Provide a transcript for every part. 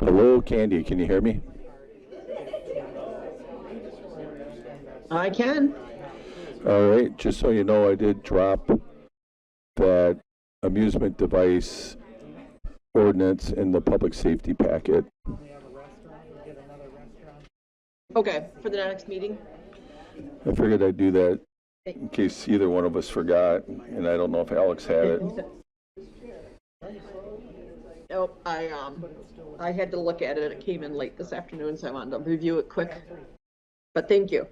Hello, Candy, can you hear me? I can. All right, just so you know, I did drop that amusement device ordinance in the public safety packet. Okay, for the next meeting. I figured I'd do that in case either one of us forgot, and I don't know if Alex had it. Nope, I had to look at it. It came in late this afternoon, so I wanted to review it quick. But thank you.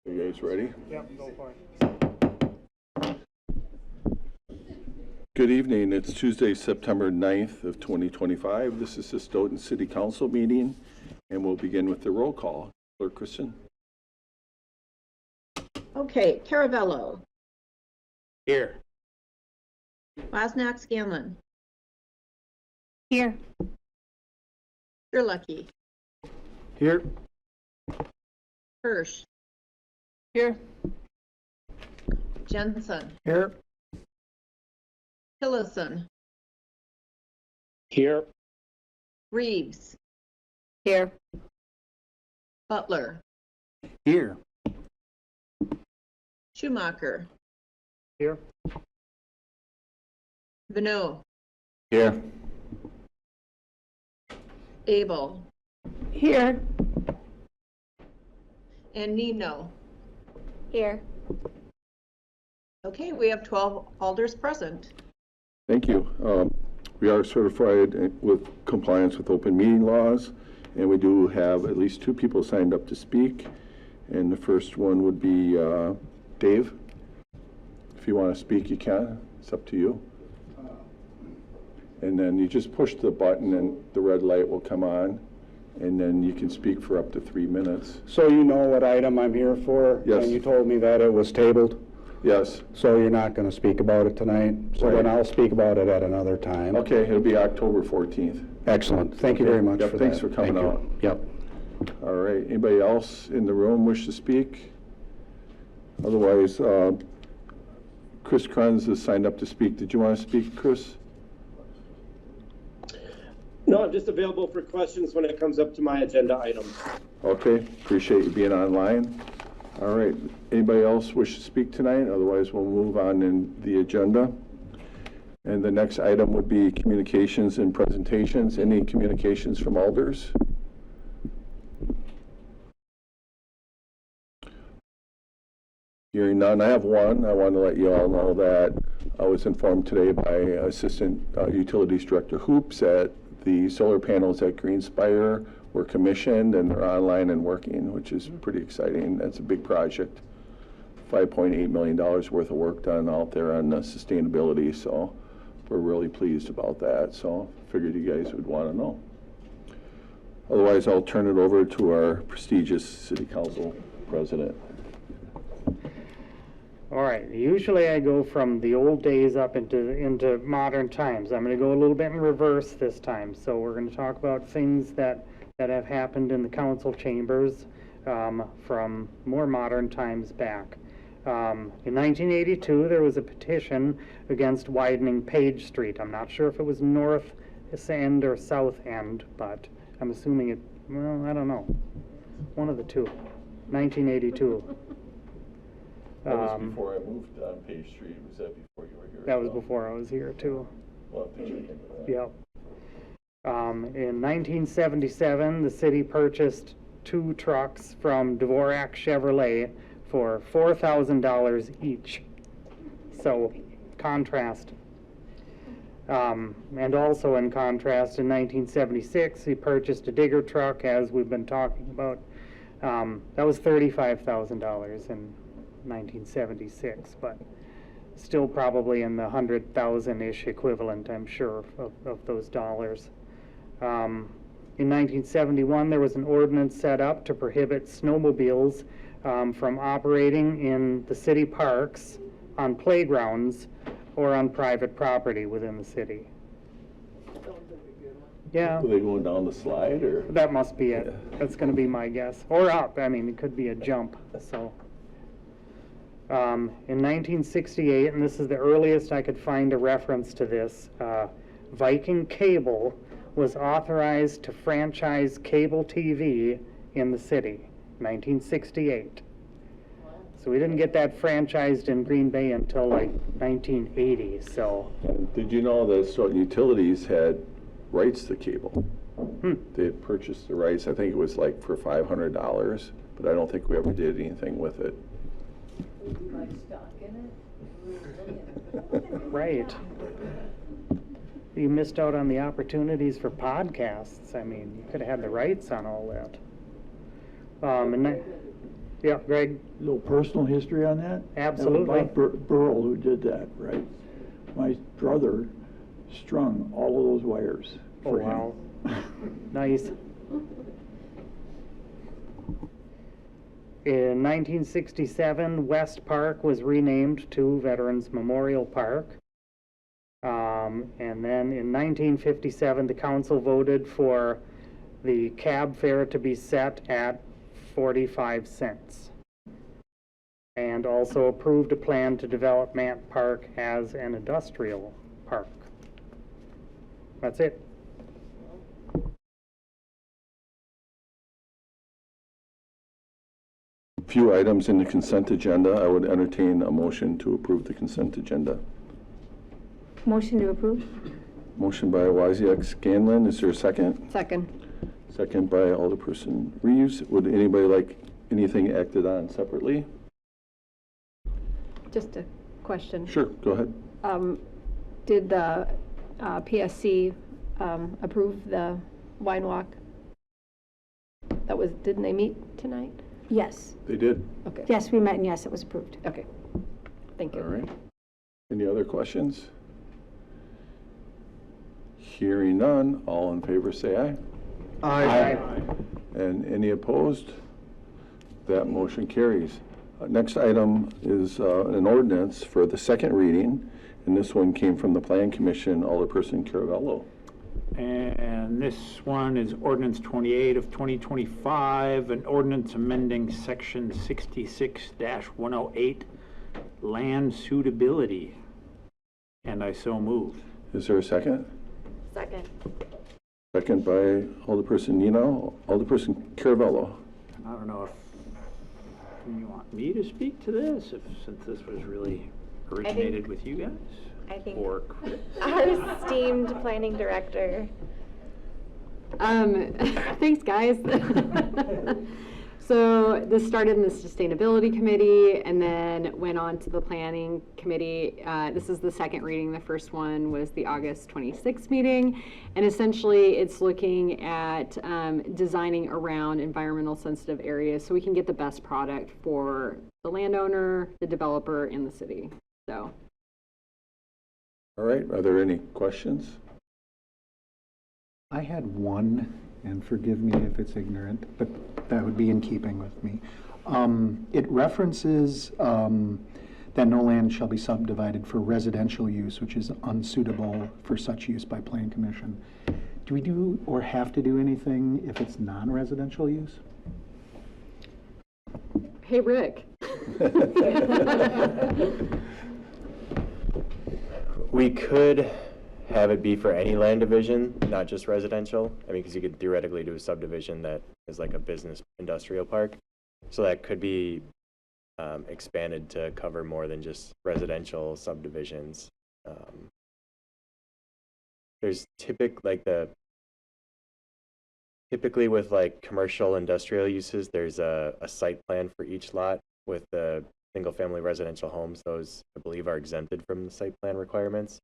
You guys ready? Yep, go for it. Good evening. It's Tuesday, September 9th of 2025. This is the Stoughton City Council meeting, and we'll begin with the roll call. Clerk Kristen. Okay, Caravello. Here. Wozniak Scanlon. Here. Lucky. Here. Hirsch. Here. Jensen. Here. Tillison. Here. Reeves. Here. Butler. Here. Schumacher. Here. Vanneau. Here. Abel. Here. And Nino. Here. Okay, we have 12 alders present. Thank you. We are certified with compliance with open meeting laws, and we do have at least 2 people signed up to speak. And the first one would be Dave. If you want to speak, you can. It's up to you. And then you just push the button and the red light will come on, and then you can speak for up to 3 minutes. So you know what item I'm here for? Yes. And you told me that it was tabled? Yes. So you're not going to speak about it tonight? So Right. then I'll speak about it at another time. Okay, it'll be October 14th. Excellent. Thank you very much Yep, for thanks that. for coming Thank you. out. Yep. All right, anybody else in the room wish to speak? Otherwise, Chris Krenz has signed up to speak. Did you want to speak, Chris? No, I'm just available for questions when it comes up to my agenda items. Okay, appreciate you being online. All right, anybody else wish to speak tonight? Otherwise, we'll move on in the agenda. And the next item would be communications and presentations. Any communications from alders? Hearing none, I have one. I want to let you all know that I was informed today by Assistant Utilities Director Hoops that the solar panels at Greenspire were commissioned and they're online and working, which is pretty exciting. That's a big project. $5.8 million worth of work done out there on sustainability, so we're really pleased about that. So figured you guys would want to know. Otherwise, I'll turn it over to our prestigious City Council President. All right. Usually I go from the old days up into modern times. I'm going to go a little bit in reverse this time. So we're going to talk about things that have happened in the council chambers from more modern times back. In 1982, there was a petition against widening Page Street. I'm not sure if it was North End or South End, but I'm assuming it, well, I don't know. One of the two. 1982. That was before I moved on Page Street. Was that before you were here? That was before I was here too. Well, I think you can do that. Yep. In 1977, the city purchased 2 trucks from Dvorak Chevrolet for $4,000 each. So, contrast. And also in contrast, in 1976, he purchased a digger truck, as we've been talking about. That was $35,000 in 1976, but still probably in the 100,000-ish equivalent, I'm sure, of those dollars. In 1971, there was an ordinance set up to prohibit snowmobiles from operating in the city parks, on playgrounds, or on private property within the city. Yeah, Are they going down the slide or? that must be it. That's gonna be my guess. Or up, I mean, it could be a jump, so. In 1968, and this is the earliest I could find a reference to this, Viking Cable was authorized to franchise cable TV in the city, 1968. So we didn't get that franchised in Green Bay until like 1980, so. And did you know that Stoughton Utilities had rights to cable? They had purchased the rights, I think it was like for $500, but I don't think we ever did anything with it. Right. You missed out on the opportunities for podcasts. I mean, you could have had the rights on all that. Yeah, Greg? Little personal history on that? Absolutely. That was Bob Burl who did that, right? My brother strung all of those wires Oh, for him. wow. Nice. In 1967, West Park was renamed to Veterans Memorial Park. And then in 1957, the council voted for the cab fare to be set at 45 cents. And also approved a plan to develop Mant Park as an industrial park. That's it. Few items in the consent agenda. I would entertain a motion to approve the consent agenda. Motion to approve? Motion by Wozniak Scanlon. Is there a second? Second. Second by Alderperson Reeves. Would anybody like anything acted on separately? Just a question. Sure, go ahead. Did the PSC approve the wine walk? Didn't they meet tonight? Yes. They did. Okay. Yes, we met, and yes, it was approved. Okay. Thank you. All right. Any other questions? Hearing none, all in favor say aye. Aye. And any opposed? That motion carries. Next item is an ordinance for the second reading, and this one came from the Plan Commission, Alderperson Caravello. And this one is ordinance 28 of 2025, an ordinance amending section 66-108, land suitability. And I so move. Is there a second? Second. Second by Alderperson Nino. Alderperson Caravello. I don't know if you want me to speak to this, since this was really originated with you guys? I think Or Chris? our esteemed planning director. Thanks, guys. So this started in the Sustainability Committee and then went on to the Planning Committee. This is the second reading. The first one was the August 26th meeting. And essentially, it's looking at designing around environmental sensitive areas so we can get the best product for the landowner, the developer, and the city. So. All right, are there any questions? I had one, and forgive me if it's ignorant, but that would be in keeping with me. It references that no land shall be subdivided for residential use, which is unsuitable for such use by Plan Commission. Do we do or have to do anything if it's non-residential use? Hey, Rick. We could have it be for any land division, not just residential. I mean, because you could theoretically do a subdivision that is like a business industrial park. So that could be expanded to cover more than just residential subdivisions. there's typically with like commercial industrial uses, there's a site plan for each lot. With the single family residential homes, those I believe are exempted from the site plan requirements.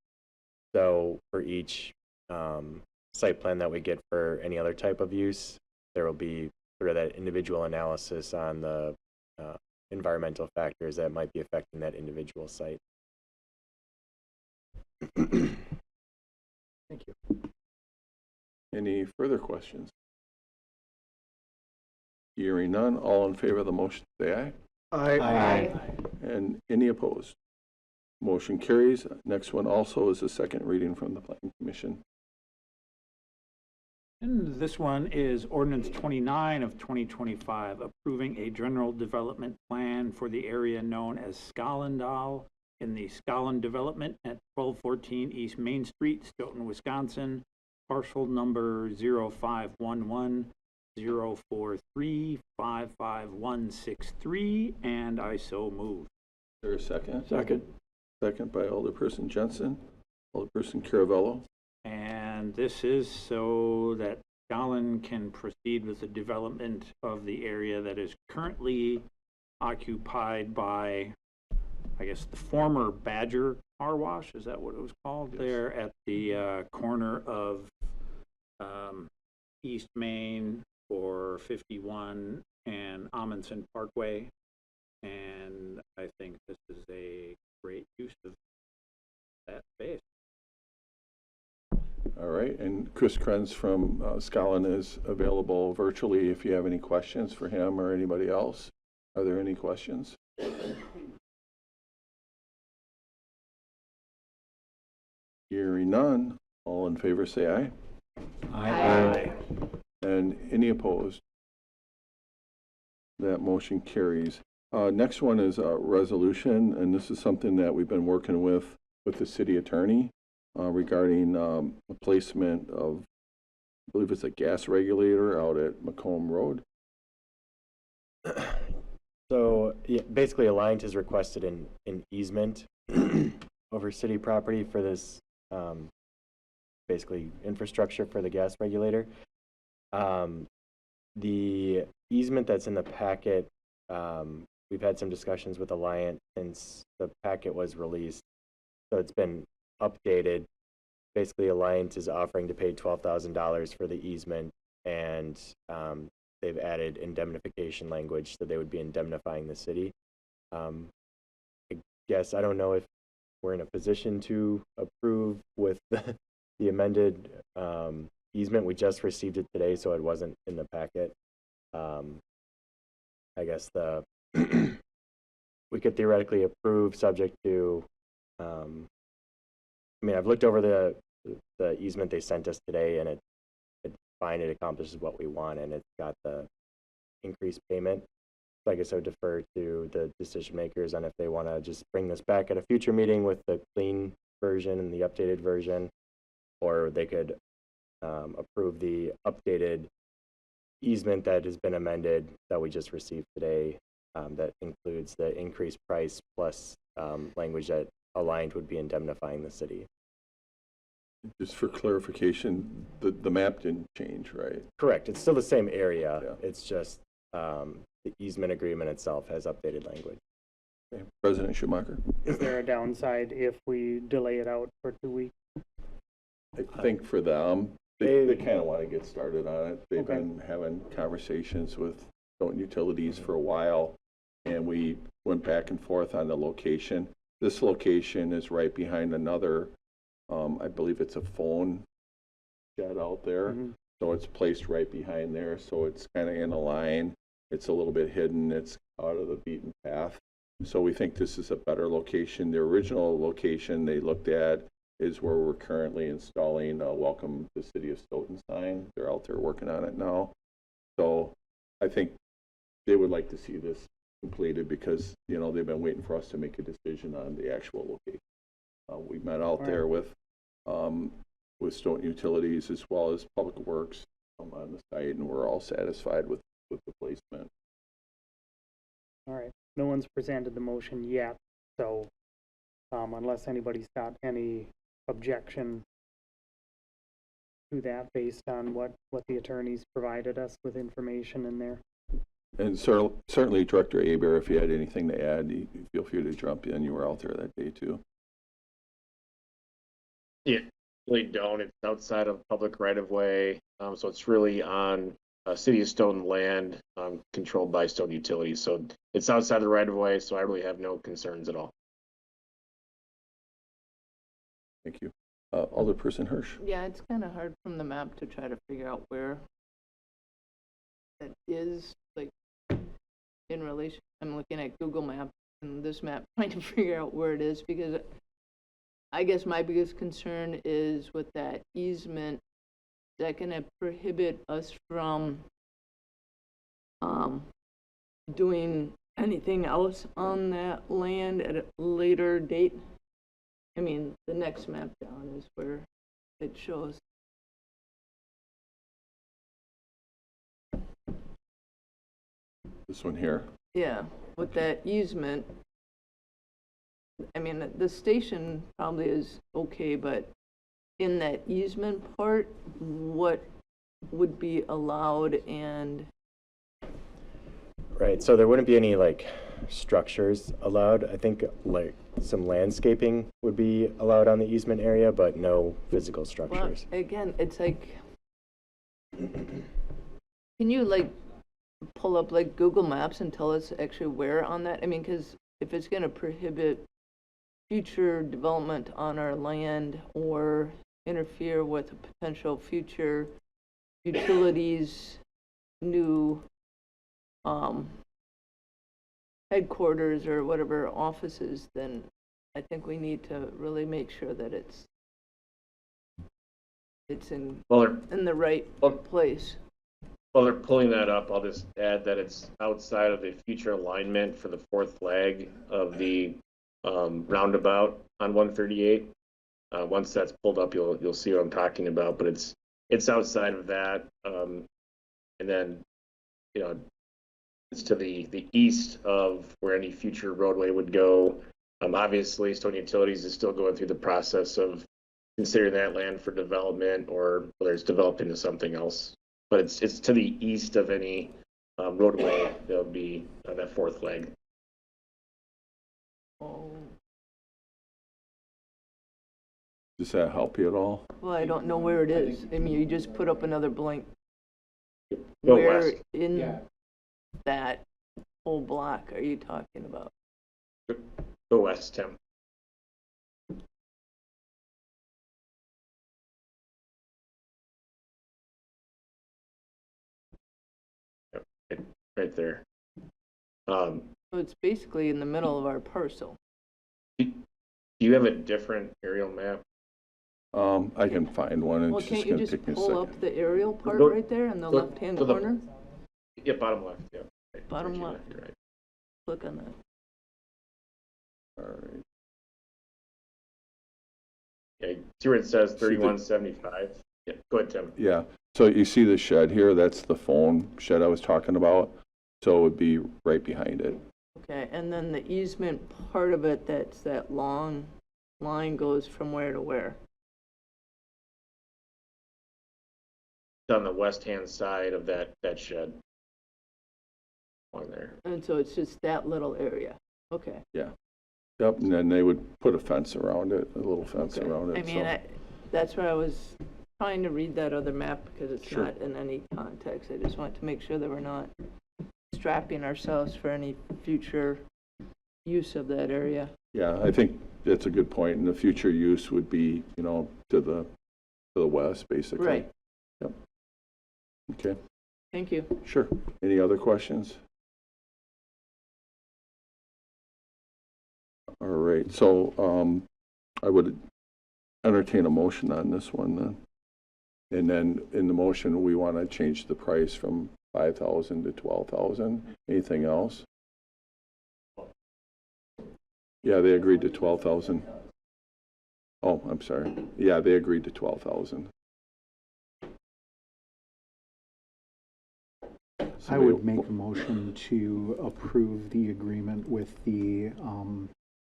So for each site plan that we get for any other type of use, there will be sort of that individual analysis on the environmental factors that might be affecting that individual site. Thank you. Any further questions? Hearing none, all in favor of the motion, say aye. Aye. And any opposed? Motion carries. Next one also is a second reading from the Planning Commission. And this one is ordinance 29 of 2025, approving a general development plan for the area known as Skolendal in the Skolin Development at 1214 East Main Street, Stoughton, Wisconsin, parcel number 0511-043-55163, and I so move. Is there a second? Second. Second by Alderperson Jensen. Alderperson Caravello. And this is so that Skolin can proceed with the development of the area that is currently occupied by, I guess, the former Badger Car Wash. Is that what it was called? Yes. There at the corner of East Main or 51 and Amundsen Parkway. And I think this is a great use of that space. All right, and Chris Krenz from Skolin is available virtually if you have any questions for him or anybody else. Are there any questions? Hearing none, all in favor say aye. Aye. And any opposed? That motion carries. Next one is a resolution, and this is something that we've been working with the city attorney regarding the placement of, I believe it's a gas regulator out at Macomb Road. So yeah, basically Alliant has requested an easement over city property for this basically infrastructure for the gas regulator. The easement that's in the packet, we've had some discussions with Alliant since the packet was released. So it's been updated. Basically, Alliant is offering to pay $12,000 for the easement, and they've added indemnification language, so they would be indemnifying the city. I guess I don't know if we're in a position to approve with the amended easement. We just received it today, so it wasn't in the packet. I guess we could theoretically approve subject to, I mean, I've looked over the easement they sent us today, and it's fine. It accomplishes what we want, and it's got the increased payment. So I guess I would defer to the decision makers on if they want to just bring this back at a future meeting with the clean version and the updated version, or they could approve the updated easement that has been amended that we just received today, that includes the increased price plus language that Alliant would be indemnifying the city. Just for clarification, the map didn't change, right? Correct. It's still the same area. Yeah. It's just the easement agreement itself has updated language. Okay. President Schumacher. Is there a downside if we delay it out for 2 weeks? I think for them, they kind of want to get started on it. They've Okay. been having conversations with Stoughton Utilities for a while, and we went back and forth on the location. This location is right behind another, I believe it's a phone shed out there. Mm-hmm. So it's placed right behind there. So it's kind of in a line. It's a little bit hidden. It's out of the beaten path. So we think this is a better location. The original location they looked at is where we're currently installing a Welcome to City of Stoughton sign. They're out there working on it now. So I think they would like to see this completed because, you know, they've been waiting for us to make a decision on the actual location. We met out there with Stoughton Utilities as well as Public Works on the site, and we're all satisfied with the placement. All right. No one's presented the motion yet, so unless anybody's got any objection to that based on what the attorneys provided us with information in there. And certainly Director Aber, if you had anything to add, feel free to jump in. You were out there that day too. Yeah, really don't. It's outside of public right of way, so it's really on City of Stoughton land controlled by Stoughton Utilities. So it's outside the right of way, so I really have no concerns at all. Thank you. Alderperson Hirsch. Yeah, it's kind of hard from the map to try to figure out where it is, like, in relation. I'm looking at Google Maps and this map, trying to figure out where it is, because I guess my biggest concern is with that easement, is that going to prohibit us from doing anything else on that land at a later date? I mean, the next map down is where it shows. This one here. Yeah, with that easement, I mean, the station probably is okay, but in that easement part, what would be allowed and... Right, so there wouldn't be any like structures allowed. I think like some landscaping would be allowed on the easement area, but no physical structures. Well, again, it's like, can you like pull up like Google Maps and tell us actually where on that? I mean, because if it's going to prohibit future development on our land or interfere with a potential future utilities, new headquarters or whatever offices, then I think we need to really make sure that it's in the right place. While they're pulling that up, I'll just add that it's outside of the future alignment for the fourth leg of the roundabout on 138. Once that's pulled up, you'll see what I'm talking about. But it's outside of that, and then it's to the east of where any future roadway would go. Obviously, Stoughton Utilities is still going through the process of considering that land for development, or whether it's developed into something else. But it's to the east of any roadway that would be that fourth leg. Oh. Does that help you at all? Well, I don't know where it is. I mean, you just put up another blank. Go Where west. in that whole block are you talking about? Go west, Tim. Yep, right there. So it's basically in the middle of our parcel. Do you have a different aerial map? I can find one, and Well, it's can't just you gonna just take me a pull second. up the aerial part Go- right there in the go left-hand to the- corner? Yeah, bottom left. Yeah. Right, Bottom right, left. you're right. Click on that. All right. Yeah, see where it says See the- 3175? Yeah, go ahead, Tim. Yeah, so you see the shed here, that's the phone shed I was talking about. So it would be right behind it. Okay, and then the easement part of it, that's that long line goes from where to where? It's on the west-hand side of that shed. On there. And so it's just that little area. Okay. Yeah. Yep, and then they would put a fence around it, a little fence Okay. around it. I mean, so. that's where I was trying to read that other map because it's Sure. not in any context. I just want to make sure that we're not strapping ourselves for any future use of that area. Yeah, I think that's a good point, and the future use would be, to the west, basically. Right. Yep. Okay, Thank you. sure. Any other questions? All right, so I would entertain a motion on this one then. And then in the motion, we want to change the price from 5,000 to 12,000. Anything else? Yeah, they agreed to 12,000. Oh, I'm sorry. Yeah, they agreed to 12,000. I would make a motion to approve the agreement with the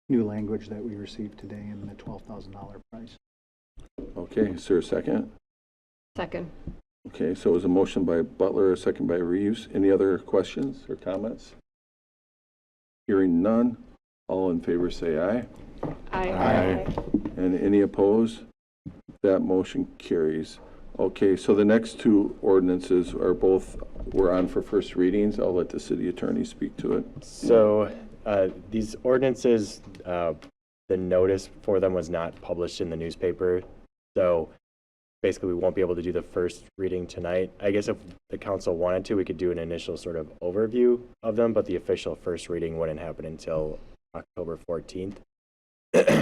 new language that we received today in the $12,000 price. Okay, is there a second? Second. Okay, so it was a motion by Butler, a second by Reeves. Any other questions or comments? Hearing none, all in favor say aye. Aye. And any opposed? That motion carries. Okay, so the next two ordinances are both, we're on for first readings. I'll let the city attorney speak to it. So these ordinances, the notice for them was not published in the newspaper. So basically, we won't be able to do the first reading tonight. I guess if the council wanted to, we could do an initial sort of overview of them, but the official first reading wouldn't happen until October 14th.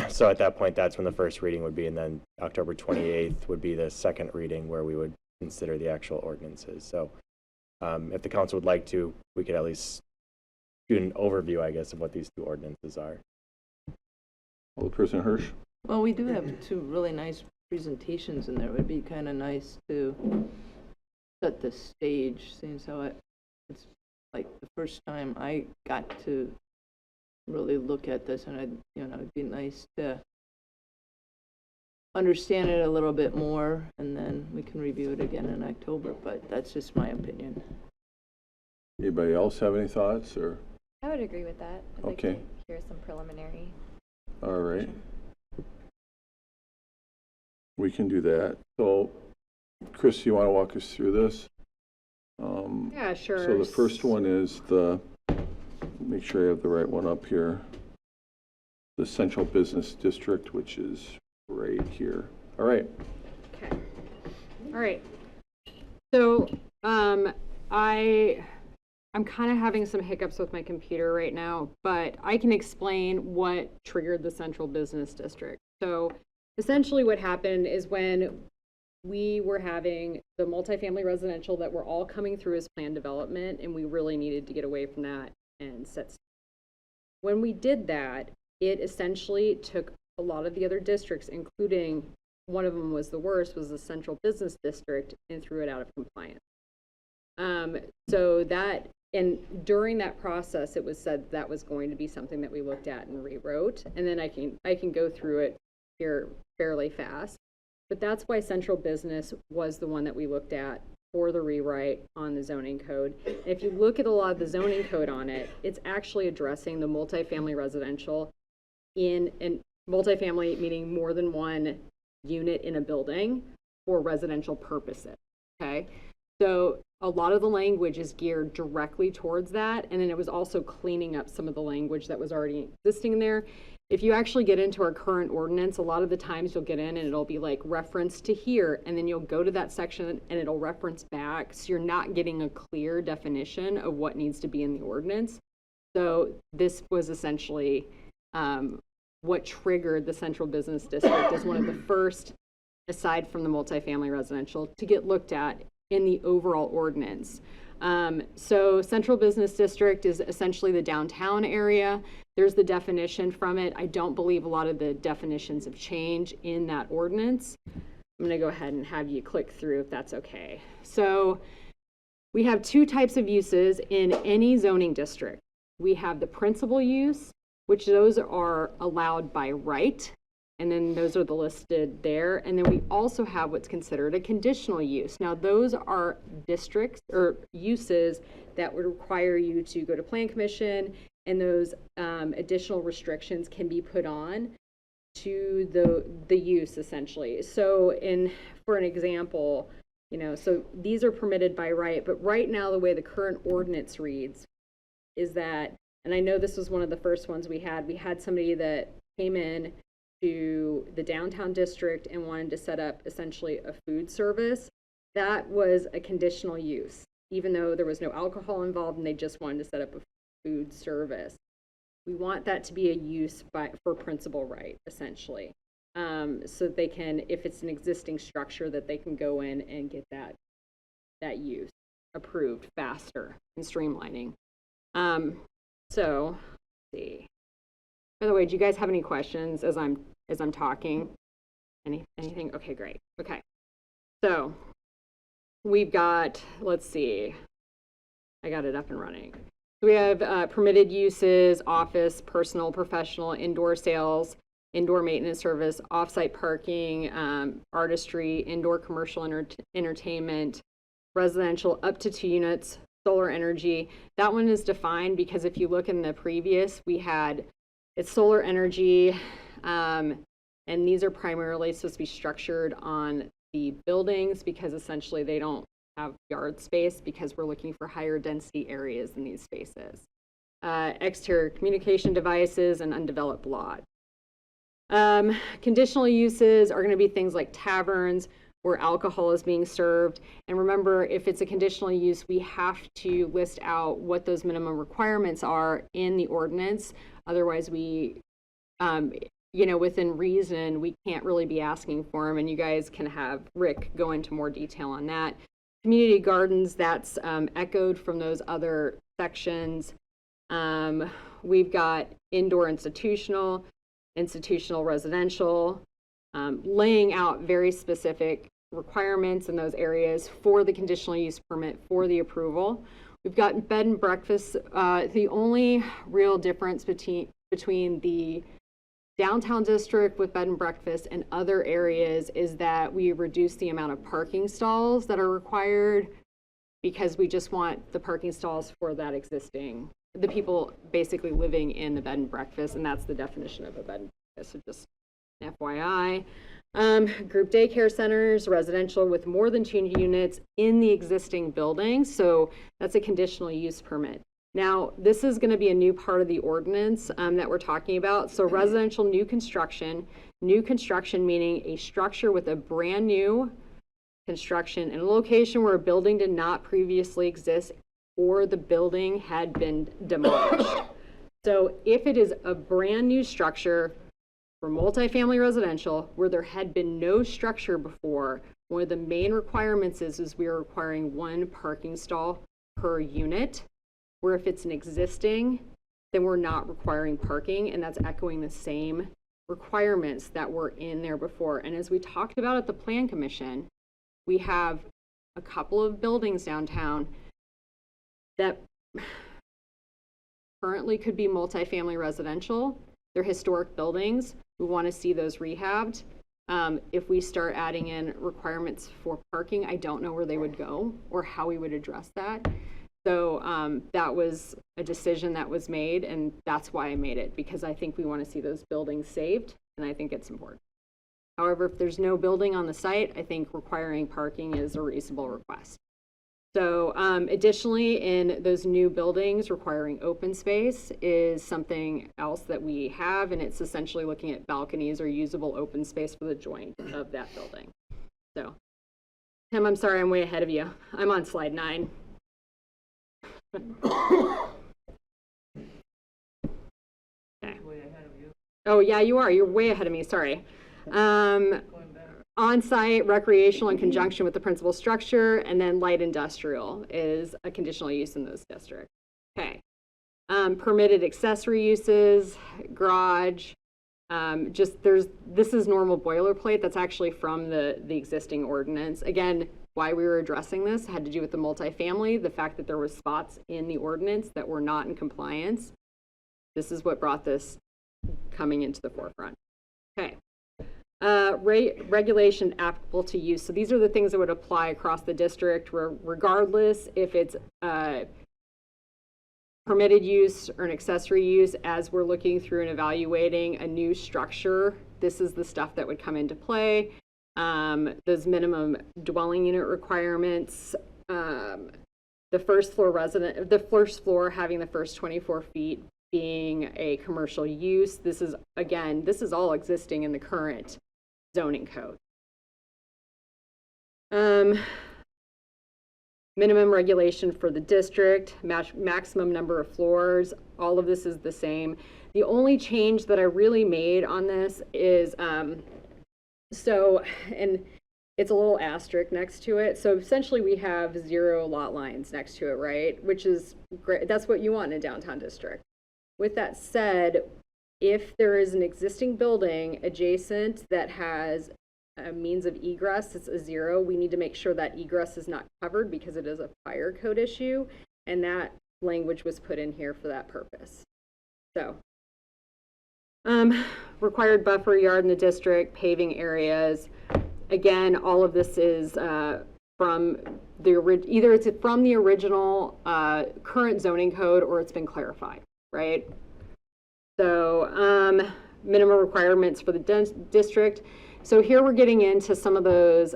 So at that point, that's when the first reading would be, and then October 28th would be the second reading where we would consider the actual ordinances. So if the council would like to, we could at least do an overview, I guess, of what these two ordinances are. Alderperson Hirsch? Well, we do have two really nice presentations in there. It would be kind of nice to set the stage, seeing how it's like the first time I got to really look at this, and it'd be nice to understand it a little bit more, and then we can review it again in October, but that's just my opinion. Anybody else have any thoughts or? I would agree with that. I'd like Okay. to hear some preliminary. All right. We can do that. So, Chris, you want to walk us through this? Yeah, sure. So the first one is make sure I have the right one up here. The Central Business District, which is right here. All right. Okay. All right. So I'm kind of having some hiccups with my computer right now, but I can explain what triggered the Central Business District. So essentially what happened is when we were having the multifamily residential that were all coming through as planned development, and we really needed to get away from that and set. When we did that, it essentially took a lot of the other districts, including one of them was the worst, was the Central Business District, and threw it out of compliance. And during that process, it was said that was going to be something that we looked at and rewrote. And then I can go through it here fairly fast. But that's why Central Business was the one that we looked at for the rewrite on the zoning code. And if you look at a lot of the zoning code on it, it's actually addressing the multifamily residential and multifamily meaning more than one unit in a building for residential purposes, okay? So a lot of the language is geared directly towards that, and then it was also cleaning up some of the language that was already existing there. If you actually get into our current ordinance, a lot of the times you'll get in and it'll be like reference to here, and then you'll go to that section and it'll reference back, so you're not getting a clear definition of what needs to be in the ordinance. So this was essentially what triggered the Central Business District as one of the first, aside from the multifamily residential, to get looked at in the overall ordinance. So Central Business District is essentially the downtown area. There's the definition from it. I don't believe a lot of the definitions have changed in that ordinance. I'm going to go ahead and have you click through if that's okay. So we have two types of uses in any zoning district. We have the principal use, which those are allowed by right, and then those are the listed there. And then we also have what's considered a conditional use. Now those are districts or uses that would require you to go to Plan Commission, and those additional restrictions can be put on to the use essentially. So for an example, so these are permitted by right, but right now the way the current ordinance reads is that, and I know this was one of the first ones we had somebody that came in to the downtown district and wanted to set up essentially a food service. That was a conditional use, even though there was no alcohol involved and they just wanted to set up a food service. We want that to be a use for principal right, essentially. So they can, if it's an existing structure, that they can go in and get that use approved faster and streamlining. So let's see. By the way, do you guys have any questions as I'm talking? Anything? Okay, great. Okay. So we've got, let's see. I got it up and running. So we have permitted uses, office, personal, professional, indoor sales, indoor maintenance service, off-site parking, artistry, indoor commercial entertainment, residential up to 2 units, solar energy. That one is defined because if you look in the previous, we had it's solar energy, and these are primarily supposed to be structured on the buildings because essentially they don't have yard space because we're looking for higher density areas in these spaces. Exterior communication devices and undeveloped lot. Conditional uses are going to be things like taverns where alcohol is being served. And remember, if it's a conditional use, we have to list out what those minimum requirements are in the ordinance. Otherwise, we, within reason, we can't really be asking for them. And you guys can have Rick go into more detail on that. Community gardens, that's echoed from those other sections. We've got indoor institutional residential, laying out very specific requirements in those areas for the conditional use permit for the approval. We've got bed and breakfast. The only real difference between the downtown district with bed and breakfast and other areas is that we reduce the amount of parking stalls that are required because we just want the parking stalls for that existing, the people basically living in the bed and breakfast, and that's the definition of a bed and breakfast, so just FYI. Group daycare centers, residential with more than 2 units in the existing building, so that's a conditional use permit. Now, this is going to be a new part of the ordinance that we're talking about. So residential new construction meaning a structure with a brand new construction in a location where a building did not previously exist or the building had been demolished. So if it is a brand new structure for multifamily residential where there had been no structure before, one of the main requirements is we are requiring 1 parking stall per unit. Where if it's an existing, then we're not requiring parking, and that's echoing the same requirements that were in there before. And as we talked about at the Plan Commission, we have a couple of buildings downtown that currently could be multifamily residential. They're historic buildings. We want to see those rehabbed. If we start adding in requirements for parking, I don't know where they would go or how we would address that. So that was a decision that was made, and that's why I made it, because I think we want to see those buildings saved, and I think it's important. However, if there's no building on the site, I think requiring parking is a reasonable request. So additionally, in those new buildings, requiring open space is something else that we have, and it's essentially looking at balconies or usable open space for the joint of that building. So, Tim, I'm sorry, I'm way ahead of you. I'm on slide 9. Okay. Oh yeah, you are. You're way ahead of me. Sorry. On-site recreational in conjunction with the principal structure, and then light industrial is a conditional use in those districts. Okay. Permitted accessory uses, garage. This is normal boilerplate. That's actually from the existing ordinance. Again, why we were addressing this had to do with the multifamily, the fact that there were spots in the ordinance that were not in compliance. This is what brought this coming into the forefront. Okay. Regulation applicable to use. So these are the things that would apply across the district, regardless if it's permitted use or an accessory use. As we're looking through and evaluating a new structure, this is the stuff that would come into play. Those minimum dwelling unit requirements, the first floor having the first 24 feet being a commercial use. This is all existing in the current zoning code. Minimum regulation for the district, maximum number of floors, all of this is the same. The only change that I really made on this is, and it's a little asterisk next to it. So essentially we have 0 lot lines next to it, right? Which is great. That's what you want in a downtown district. With that said, if there is an existing building adjacent that has a means of egress, it's a 0, we need to make sure that egress is not covered because it is a fire code issue, and that language was put in here for that purpose. So, required buffer yard in the district, paving areas. Again, all of this is from either it's from the original current zoning code or it's been clarified, right? So, minimum requirements for the district. So here we're getting into some of those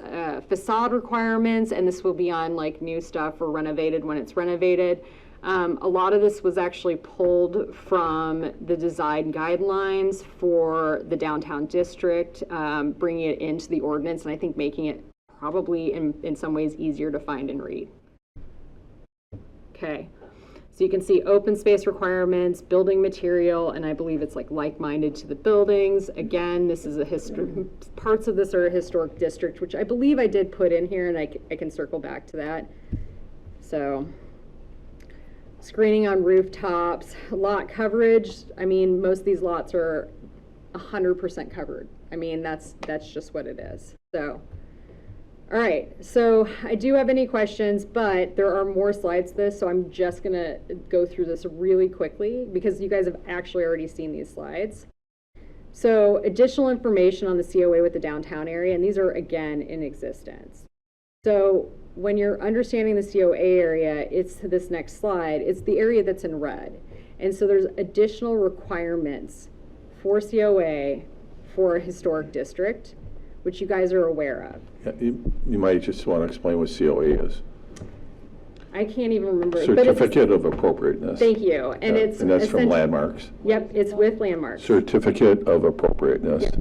facade requirements, and this will be on like new stuff or renovated when it's renovated. A lot of this was actually pulled from the design guidelines for the downtown district, bringing it into the ordinance, and I think making it probably in some ways easier to find and read. Okay. So you can see open space requirements, building material, and I believe it's like-minded to the buildings. Again, this is parts of this are a historic district, which I believe I did put in here, and I can circle back to that. So, screening on rooftops, lot coverage. I mean, most of these lots are 100% covered. I mean, that's just what it is. So. All right, so I do have any questions, but there are more slides to this, so I'm just gonna go through this really quickly because you guys have actually already seen these slides. So additional information on the COA with the downtown area, and these are again in existence. So when you're understanding the COA area, it's this next slide, it's the area that's in red. And so there's additional requirements for COA for a historic district, which you guys are aware of. Yeah, you might just want to explain what COA is. I can't even remember. Certificate of Appropriateness. Thank you. And Yeah, it's and that's from Landmarks. Yep, it's with Landmarks. Certificate of Appropriateness. Yep.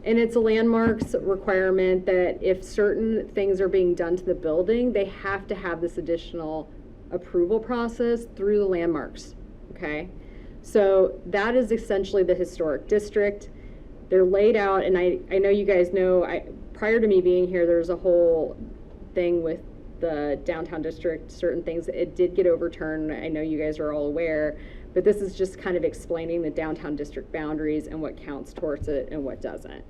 And it's a Landmarks requirement that if certain things are being done to the building, they have to have this additional approval process through the Landmarks. Okay? So that is essentially the historic district. They're laid out, and I know you guys know, prior to me being here, there's a whole thing with the downtown district, certain things, it did get overturned. I know you guys are all aware, but this is just kind of explaining the downtown district boundaries and what counts towards it and what doesn't.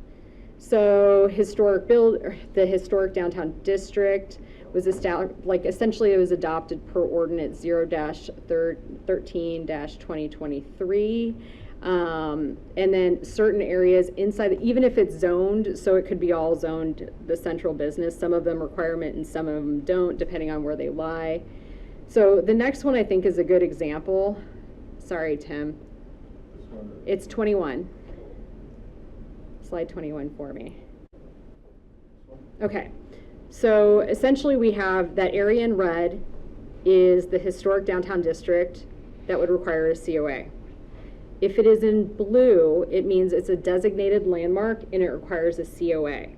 So the historic downtown district was established, like essentially it was adopted per ordinance 0-13-2023. And then certain areas inside, even if it's zoned, so it could be all zoned the central business, some of them requirement and some of them don't, depending on where they lie. So the next one I think is a good example. Sorry, Tim. It's 21. Slide 21 for me. Okay. So essentially we have that area in red is the historic downtown district that would require a COA. If it is in blue, it means it's a designated landmark and it requires a COA.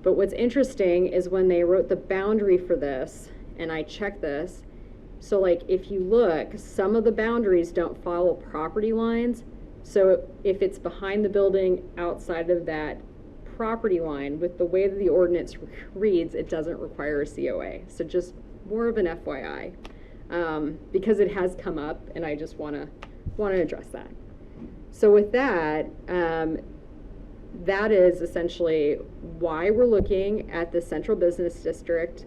But what's interesting is when they wrote the boundary for this, and I checked this, so like if you look, some of the boundaries don't follow property lines. So if it's behind the building outside of that property line, with the way that the ordinance reads, it doesn't require a COA. So just more of an FYI, because it has come up and I just want to address that. So with that, that is essentially why we're looking at the central business district,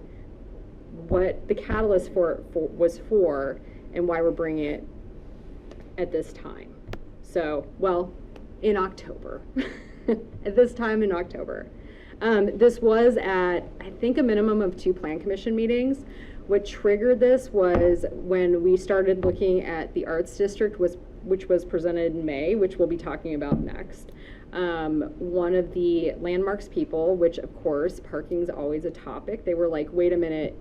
what the catalyst was for, and why we're bringing it at this time. So, well, in October, at this time in October. This was at, I think, a minimum of 2 plan commission meetings. What triggered this was when we started looking at the arts district, which was presented in May, which we'll be talking about next. One of the Landmarks people, which of course parking is always a topic, they were like, wait a minute,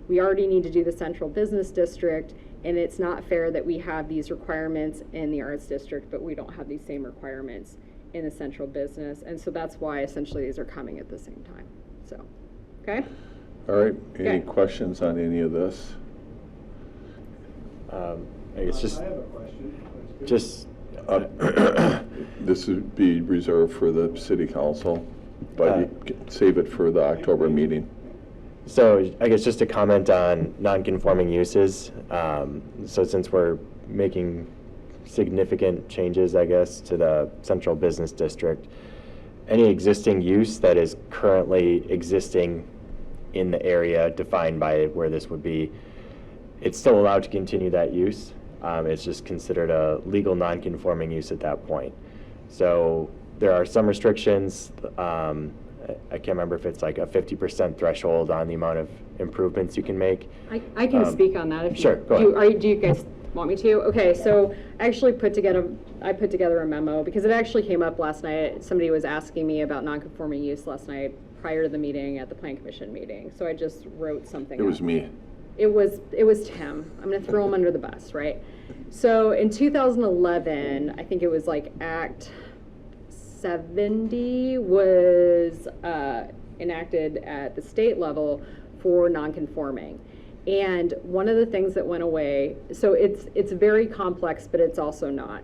we already need to do the central business district, and it's not fair that we have these requirements in the arts district, but we don't have these same requirements in the central business. And so that's why essentially these are coming at the same time. So, okay? All right, any questions on any of this? I guess just. I have a question. This would be reserved for the city council, but you can save it for the October meeting. So I guess just to comment on non-conforming uses. So since we're making significant changes, I guess, to the central business district, any existing use that is currently existing in the area defined by where this would be it's still allowed to continue that use. It's just considered a legal non-conforming use at that point. So there are some restrictions. I can't remember if it's like a 50% threshold on the amount of improvements you can make. I can speak on that if Sure, you, go ahead. do you guys want me to? Okay, so I actually put together a memo because it actually came up last night. Somebody was asking me about non-conforming use last night prior to the meeting at the Plan Commission meeting. So I just wrote something It was up. me. It was Tim. I'm going to throw him under the bus, right? So in 2011, I think it was like Act 70 was enacted at the state level for nonconforming. And one of the things that went away, so it's very complex, but it's also not.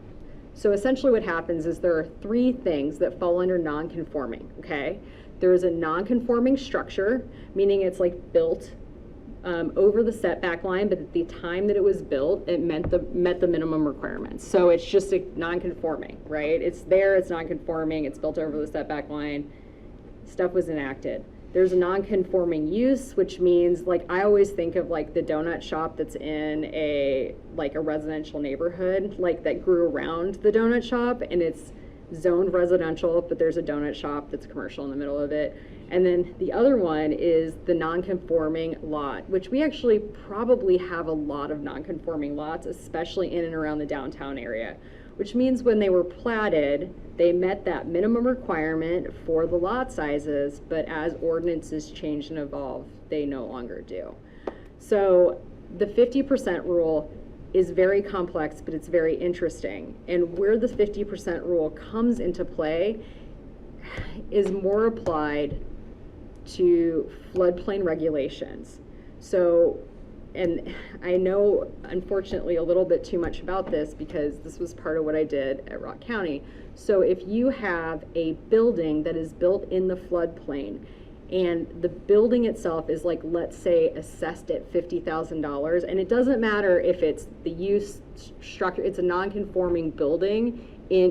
So essentially what happens is there are 3 things that fall under nonconforming, okay? There is a nonconforming structure, meaning it's like built over the setback line, but at the time that it was built, it met the minimum requirements. So it's just a non-conforming, right? It's there, it's non-conforming, it's built over the setback line, stuff was enacted. There's a non-conforming use, which means, like, I always think of like the donut shop that's in a residential neighborhood, like that grew around the donut shop, and it's zoned residential, but there's a donut shop that's commercial in the middle of it. And then the other one is the non-conforming lot, which we actually probably have a lot of non-conforming lots, especially in and around the downtown area, which means when they were platted, they met that minimum requirement for the lot sizes, but as ordinances change and evolve, they no longer do. So the 50% rule is very complex, but it's very interesting. And where the 50% rule comes into play is more applied to floodplain regulations. So, and I know unfortunately a little bit too much about this because this was part of what I did at Rock County. So if you have a building that is built in the floodplain and the building itself is, like, let's say assessed at $50,000, and it doesn't matter if it's the use structure, it's a non-conforming building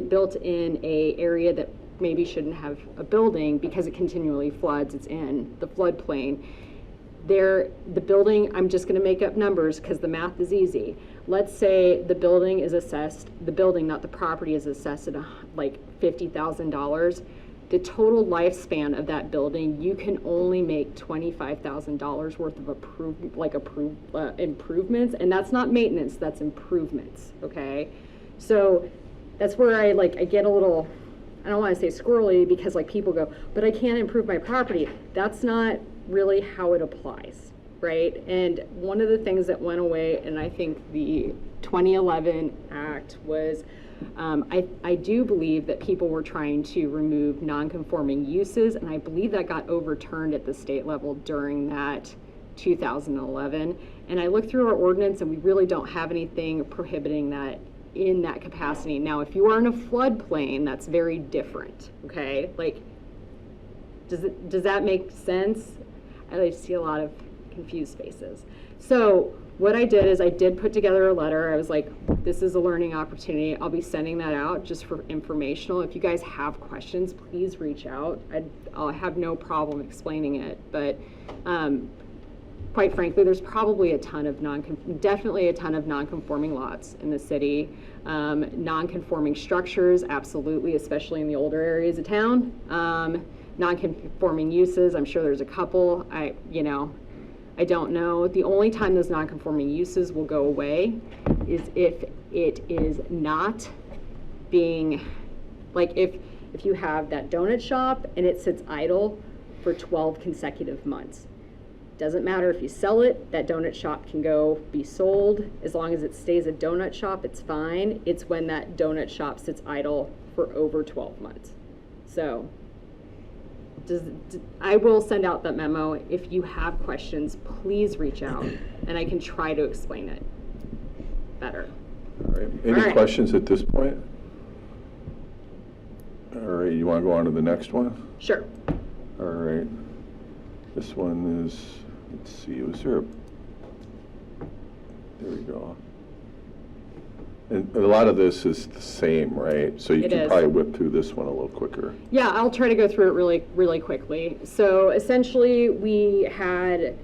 built in a area that maybe shouldn't have a building because it continually floods, it's in the floodplain. The building, I'm just gonna make up numbers because the math is easy. Let's say the building is assessed, the building, not the property, is assessed at like $50,000. The total lifespan of that building, you can only make $25,000 worth of improvements, and that's not maintenance, that's improvements, okay? So that's where I get a little, I don't want to say squirrely, because like people go, but I can't improve my property. That's not really how it applies, right? And one of the things that went away, and I think the 2011 Act was, I do believe that people were trying to remove non-conforming uses, and I believe that got overturned at the state level during that 2011. And I looked through our ordinance, and we really don't have anything prohibiting that in that capacity. Now, if you are in a floodplain, that's very different, okay? Like, does that make sense? I see a lot of confused faces. So what I did is I did put together a letter. I was like, this is a learning opportunity. I'll be sending that out just for informational. If you guys have questions, please reach out. I'll have no problem explaining it. But quite frankly, there's probably definitely a ton of non-conforming lots in the city. Non-conforming structures, absolutely, especially in the older areas of town. Non-conforming uses, I'm sure there's a couple. I don't know. The only time those non-conforming uses will go away is if it is not being, like if you have that donut shop and it sits idle for 12 consecutive months. Doesn't matter if you sell it, that donut shop can go be sold. As long as it stays a donut shop, it's fine. It's when that donut shop sits idle for over 12 months. So I will send out that memo. If you have questions, please reach out and I can try to explain it better. All right. Any questions at this point? All right, you want to go on to the next one? Sure. All right. This one is, let's see, was there there we go. And a lot of this is the same, right? So you can probably whip through this one a little quicker. Yeah, I'll try to go through it really, really quickly. So essentially we had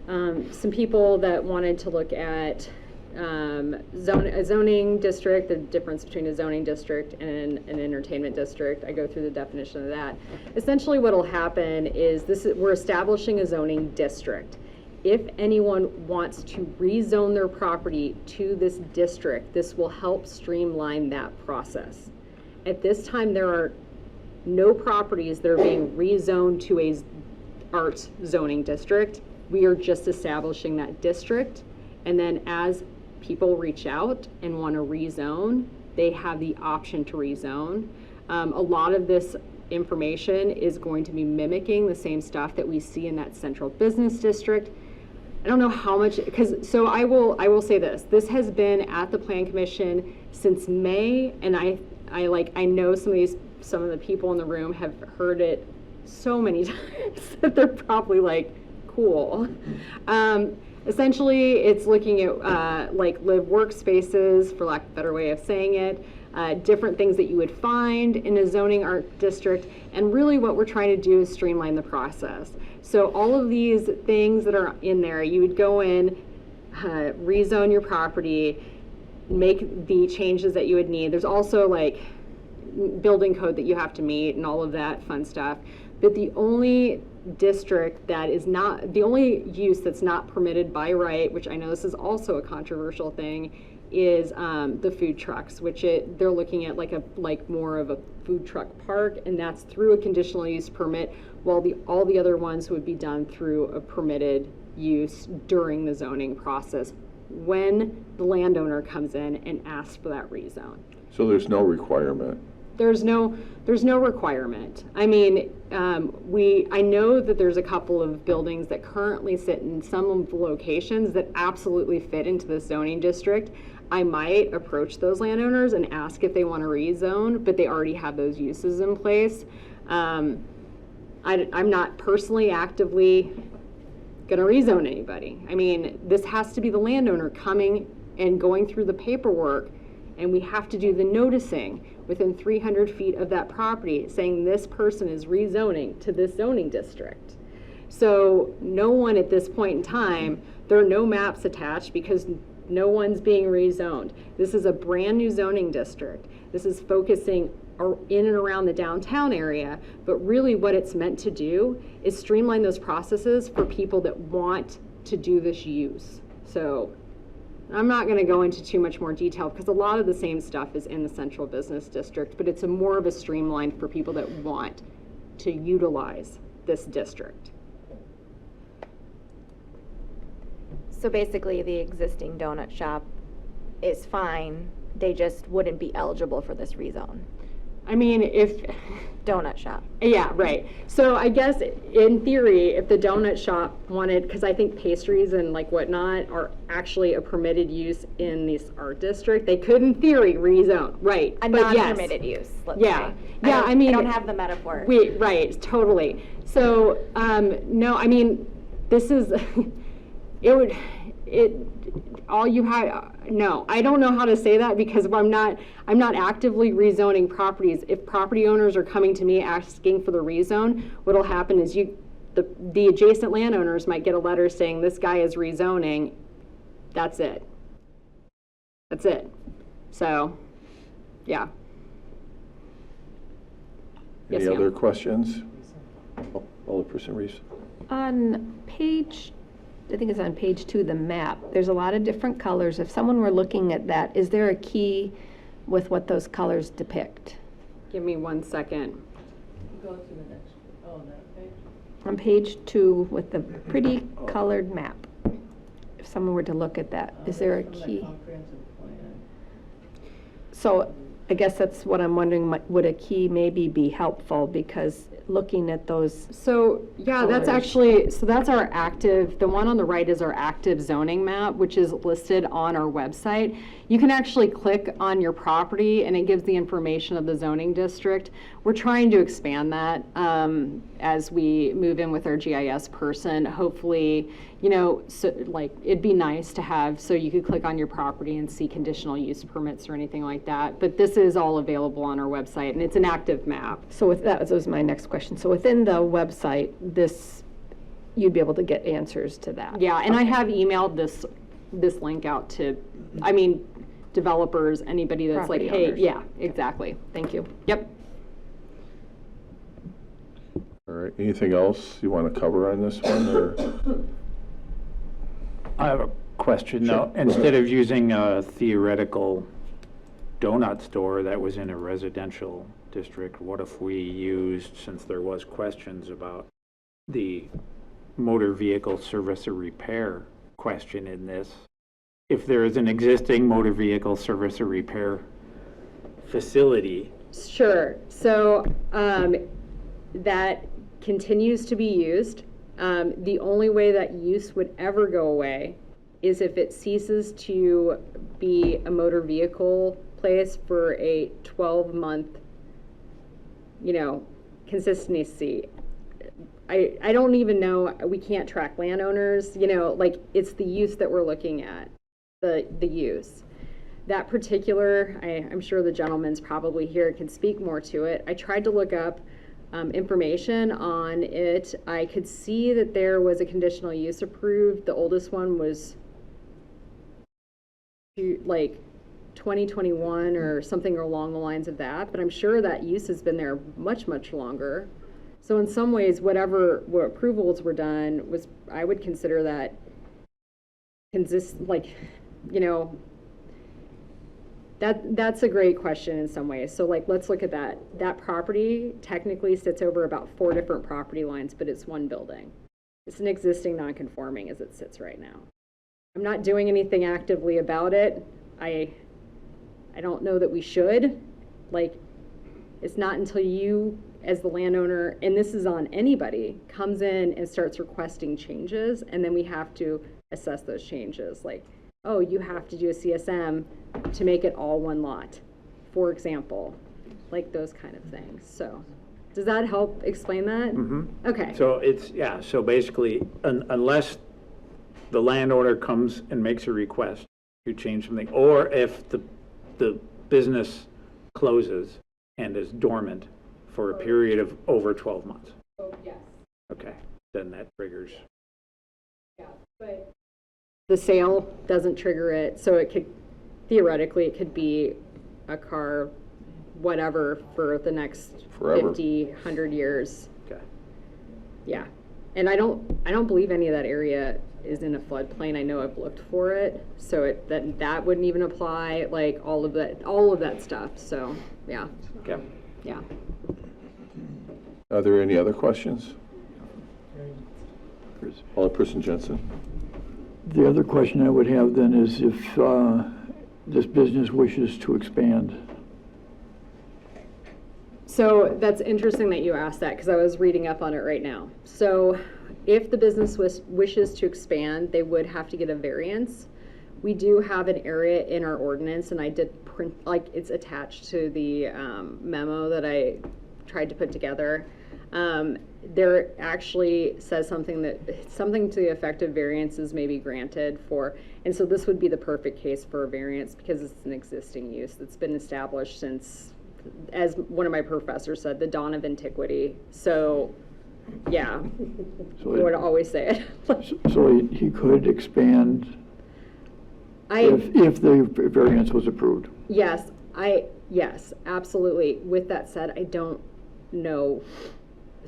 some people that wanted to look at a zoning district, the difference between a zoning district and an entertainment district. I go through the definition of that. Essentially what will happen is we're establishing a zoning district. If anyone wants to rezone their property to this district, this will help streamline that process. At this time, there are no properties that are being rezoned to a arts zoning district. We are just establishing that district, and then as people reach out and want to rezone, they have the option to rezone. A lot of this information is going to be mimicking the same stuff that we see in that central business district. I don't know how much, so I will say this has been at the Plan Commission since May, and I know some of the people in the room have heard it so many times that they're probably like, cool. Essentially, it's looking at like live workspaces, for lack of a better way of saying it, different things that you would find in a zoning art district, and really what we're trying to do is streamline the process. So all of these things that are in there, you would go in, rezone your property, make the changes that you would need. There's also like building code that you have to meet and all of that fun stuff. But the only district that is not, the only use that's not permitted by right, which I know this is also a controversial thing, is the food trucks, which they're looking at like more of a food truck park, and that's through a conditional use permit, while all the other ones would be done through a permitted use during the zoning process when the landowner comes in and asks for that rezone. So there's no requirement? There's no requirement. I mean, I know that there's a couple of buildings that currently sit in some of the locations that absolutely fit into the zoning district. I might approach those landowners and ask if they want to rezone, but they already have those uses in place. I'm not personally actively going to rezone anybody. I mean, this has to be the landowner coming and going through the paperwork, and we have to do the noticing within 300 feet of that property saying this person is rezoning to this zoning district. So no one at this point in time, there are no maps attached because no one's being rezoned. This is a brand new zoning district. This is focusing in and around the downtown area, but really what it's meant to do is streamline those processes for people that want to do this use. So I'm not going to go into too much more detail because a lot of the same stuff is in the central business district, but it's more of a streamline for people that want to utilize this district. So basically, the existing donut shop is fine, they just wouldn't be eligible for this rezone. I mean, if... Donut shop. Yeah, right. So I guess in theory, if the donut shop wanted, because I think pastries and like whatnot are actually a permitted use in this art district, they could in theory rezone, right? A but non-permitted use, let's yeah. say. Yeah, I mean... I don't have the metaphor. Right, totally. So, no, I mean, this is... all you have, no, I don't know how to say that because I'm not actively rezoning properties. If property owners are coming to me asking for the rezone, what'll happen is the adjacent landowners might get a letter saying this guy is rezoning. That's it. That's it. So, yeah. Any Yes, other ma'am. questions? Alderperson Reese. On page, I think it's on page 2, the map, there's a lot of different colors. If someone were looking at that, is there a key with what those colors depict? Give me 1 second. Go to the next, that page. On page 2 with the pretty colored map, if someone were to look at that, is there a key? Comprehensive plan. So I guess that's what I'm wondering, would a key maybe be helpful, because looking at those. So, yeah, that's colors. actually, so that's our active, the one on the right is our active zoning map, which is listed on our website. You can actually click on your property and it gives the information of the zoning district. We're trying to expand that as we move in with our GIS person. Hopefully, so like it'd be nice to have, so you could click on your property and see conditional use permits or anything like that. But this is all available on our website and it's an active map. So that was my next question. So within the website, this you'd be able to get answers to that. Yeah, and I have emailed this link out to, I mean, developers, anybody that's like, Property hey, owners. yeah, exactly. Thank you. Yep. All right, anything else you want to cover on this one, or? I have a question though. Instead of using a theoretical donut store that was in a residential district, what if we used, since there was questions about the motor vehicle service or repair question in this, if there is an existing motor vehicle service or repair facility? Sure. So that continues to be used. The only way that use would ever go away is if it ceases to be a motor vehicle place for a 12-month, consistency. I don't even know, we can't track landowners, like it's the use that we're looking at, the use. That particular, I'm sure the gentleman's probably here, can speak more to it. I tried to look up information on it. I could see that there was a conditional use approved. The oldest one was like 2021 or something along the lines of that, but I'm sure that use has been there much, much longer. So in some ways, what approvals were done was, I would consider that that's a great question in some ways. So like, let's look at that. That property technically sits over about 4 different property lines, but it's one building. It's an existing non-conforming as it sits right now. I'm not doing anything actively about it. I don't know that we should. Like, it's not until you, as the landowner, and this is on anybody, comes in and starts requesting changes, and then we have to assess those changes. Like, oh, you have to do a CSM to make it all one lot, for example, like those kind of things. So does that help explain that? Mm-hmm. Okay. So so basically, unless the landowner comes and makes a request to change something, or if the business closes and is dormant for a period of over 12 months. Oh, yes. Okay, then that triggers. Yeah, but the sale doesn't trigger it, so it could, theoretically, it could be a car, whatever, for the next Forever. 50, 100 years. Okay. Yeah, and I don't believe any of that area is in a floodplain. I know I've looked for it, so that wouldn't even apply. Like all of that stuff. So yeah. Okay. Yeah. Are there any other questions? Alderperson Jensen. The other question I would have then is if this business wishes to expand. So that's interesting that you asked that, because I was reading up on it right now. So if the business wishes to expand, they would have to get a variance. We do have an area in our ordinance, and I did print, like, it's attached to the memo that I tried to put together. There actually says something to the effect of variances may be granted for, and so this would be the perfect case for a variance because it's an existing use that's been established since, as one of my professors said, the dawn of antiquity. So, yeah, So I would always say it. So he could expand if the variance was approved. Yes, absolutely. With that said, I don't know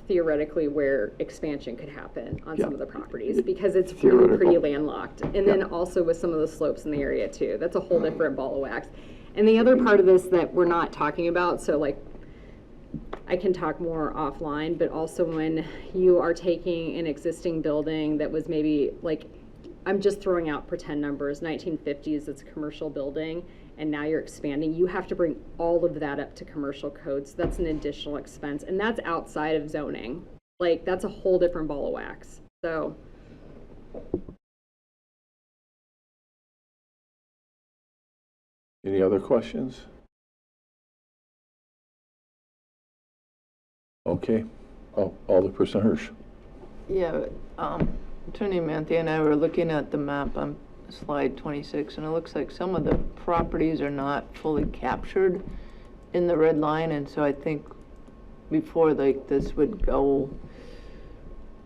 theoretically where expansion could happen on some of the properties because it's really pretty landlocked. And then also with some of the slopes in the area too. That's a whole different ball of wax. And the other part of this that we're not talking about, so like I can talk more offline, but also when you are taking an existing building that was maybe like, I'm just throwing out pretend numbers, 1950s, it's a commercial building, and now you're expanding, you have to bring all of that up to commercial codes. That's an additional expense, and that's outside of zoning. Like, that's a whole different ball of wax. So. Any other questions? Okay. Oh, Alderperson Hirsch. Yeah, Attorney Manthey and I were looking at the map on slide 26, and it looks like some of the properties are not fully captured in the red line, and so I think before like this would go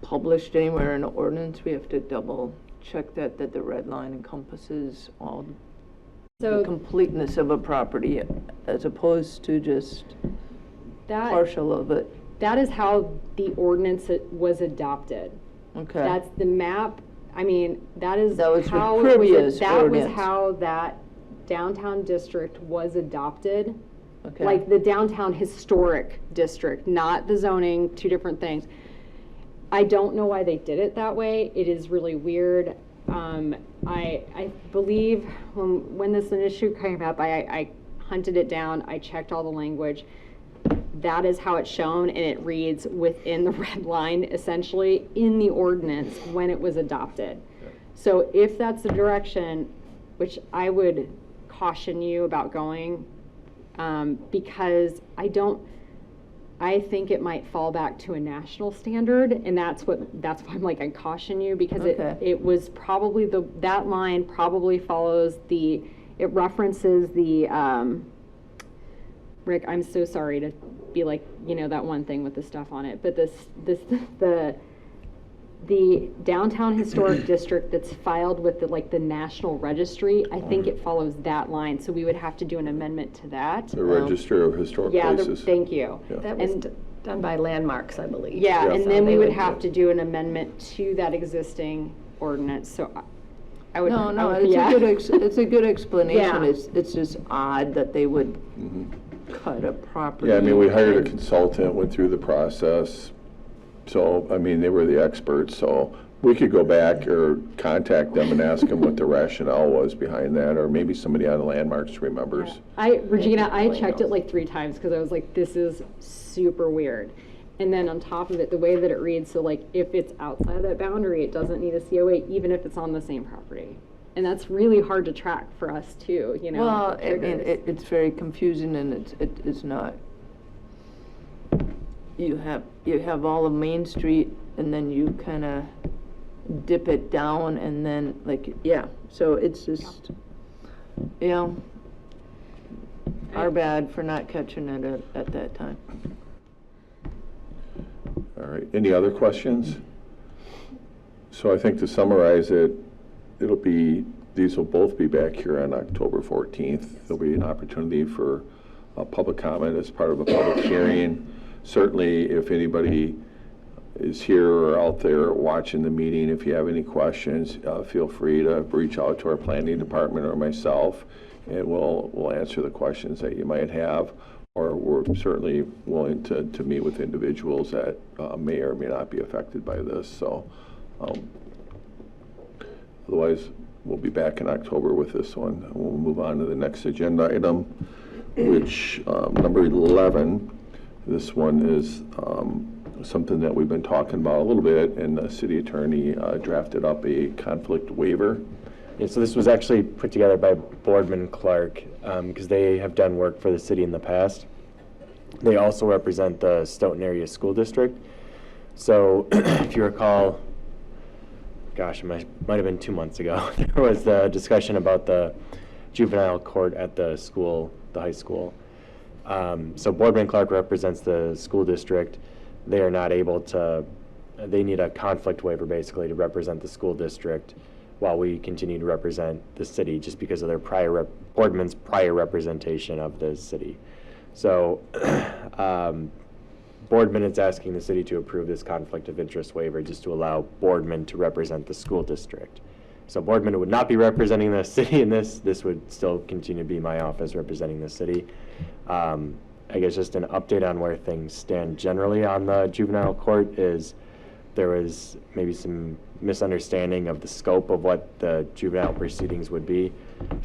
published anywhere in the ordinance? We have to double check that the red line encompasses all the So completeness of a property as opposed to just that, partial of it. that is how the ordinance was adopted. Okay. That's the map. I mean, that is That was with how it was, previous that was ordinance. how that downtown district was adopted. Okay. Like the downtown historic district, not the zoning, two different things. I don't know why they did it that way. It is really weird. I believe when this issue came up, I hunted it down. I checked all the language. That is how it's shown, and it reads within the red line, essentially, in the ordinance when it was adopted. So if that's the direction, which I would caution you about going, because I think it might fall back to a national standard, and that's why I'm like, I caution you, because it was probably that line probably follows it references the, Rick, I'm so sorry to be like, that one thing with the stuff on it, but the downtown historic district that's filed with the National Registry, I think it follows that line, so we would have to do an amendment to that. The Register of Historic Places. Thank you. Yeah. That was done by Landmarks, I believe. Yeah, Yeah. and So then we they would would have do- to do an amendment to that existing ordinance, so I would. No, I would- it's yeah. it's a good explanation. Yeah. It's just odd that they would cut a property. Yeah, I mean, we hired a and- consultant, went through the process. So, I mean, they were the experts, so we could go back or contact them and ask them what the rationale was behind that, or maybe somebody on Landmarks remembers. Regina, I checked it like 3 times because I was like, this is super weird. And then on top of it, the way that it reads, so like if it's outside that boundary, it doesn't need a COA, even if it's on the same property. And that's really hard to track for us too, Well, I mean, triggers. it's very confusing, and it's not. You have all of Main Street, and then you kind of dip it down, and then so it's just, our bad for not catching it at that time. All right, any other questions? So I think to summarize it, these will both be back here on October 14th. There'll be an opportunity for a public comment as part of a public hearing. Certainly, if anybody is here or out there watching the meeting, if you have any questions, feel free to reach out to our planning department or myself, and we'll answer the questions that you might have. Or we're certainly willing to meet with individuals that may or may not be affected by this. So otherwise, we'll be back in October with this one. We'll move on to the next agenda item, which number 11. This one is something that we've been talking about a little bit, and the city attorney drafted up a conflict waiver. Yeah, so this was actually put together by Boardman Clark because they have done work for the city in the past. They also represent the Stoughton Area School District. So if you recall, gosh, it might have been 2 months ago, there was the discussion about the juvenile court at the school, the high school. So Boardman Clark represents the school district. They are not able to, they need a conflict waiver basically to represent the school district while we continue to represent the city, just because of their Boardman's prior representation of the city. So Boardman is asking the city to approve this conflict of interest waiver just to allow Boardman to represent the school district. So Boardman would not be representing the city in this. This would still continue to be my office representing the city. I guess just an update on where things stand generally on the juvenile court is there was maybe some misunderstanding of the scope of what the juvenile proceedings would be.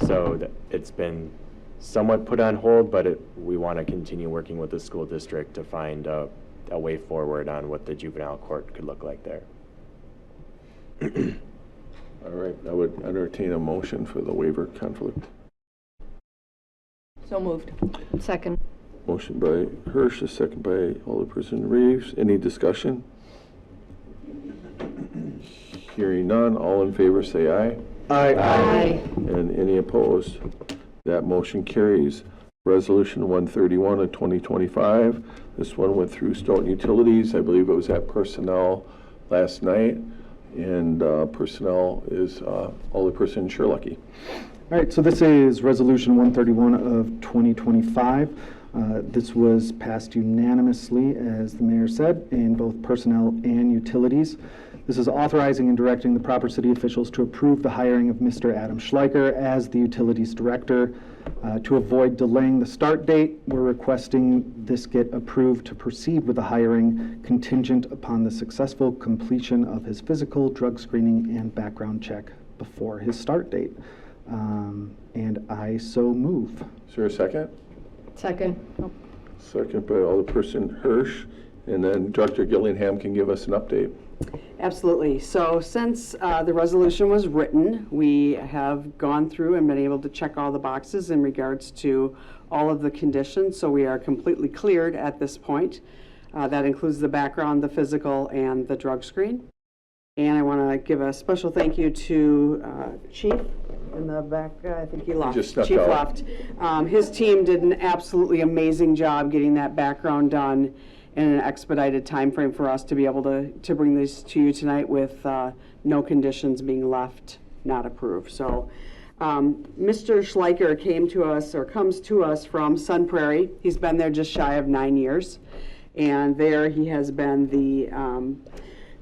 So it's been somewhat put on hold, but we want to continue working with the school district to find a way forward on what the juvenile court could look like there. All right, I would entertain a motion for the waiver conflict. So moved. Second. Motion by Hirsch, a second by Alderperson Reeves. Any discussion? Hearing none, all in favor say aye. Aye. And any opposed? That motion carries. Resolution 131 of 2025. This one went through Stoughton Utilities. I believe it was at Personnel last night, and personnel is Alderperson Sherlucky. All right, so this is Resolution 131 of 2025. This was passed unanimously, as the mayor said, in both personnel and utilities. This is authorizing and directing the proper city officials to approve the hiring of Mr. Adam Schleicher as the utilities director. To avoid delaying the start date, we're requesting this get approved to proceed with the hiring contingent upon the successful completion of his physical, drug screening, and background check before his start date. And I so move. Is there a second? Second. Second by Alderperson Hirsch, and then Director Gillingham can give us an update. Absolutely. So since the resolution was written, we have gone through and been able to check all the boxes in regards to all of the conditions. So we are completely cleared at this point. That includes the background, the physical, and the drug screen. And I want to give a special thank you to Chief in the back. I think he left. Just snuck Chief out. left. His team did an absolutely amazing job getting that background done in an expedited time frame for us to be able to bring this to you tonight with no conditions being left not approved. So Mr. Schleicher came to us, or comes to us, from Sun Prairie. He's been there just shy of 9 years, and there he has been the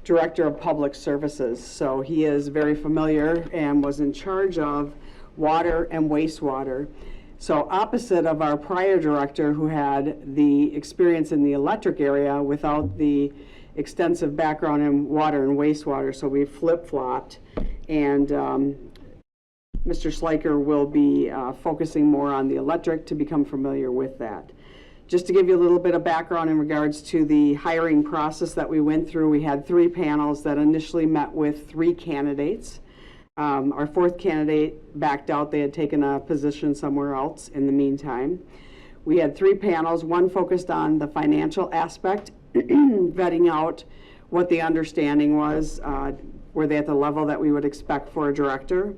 Director of Public Services. So he is very familiar and was in charge of water and wastewater. So opposite of our prior director, who had the experience in the electric area without the extensive background in water and wastewater, so we flip-flopped. And Mr. Schleicher will be focusing more on the electric to become familiar with that. Just to give you a little bit of background in regards to the hiring process that we went through, we had 3 panels that initially met with 3 candidates. Our 4th candidate backed out. They had taken a position somewhere else in the meantime. We had 3 panels. One focused on the financial aspect, vetting out what the understanding was. Were they at the level that we would expect for a director?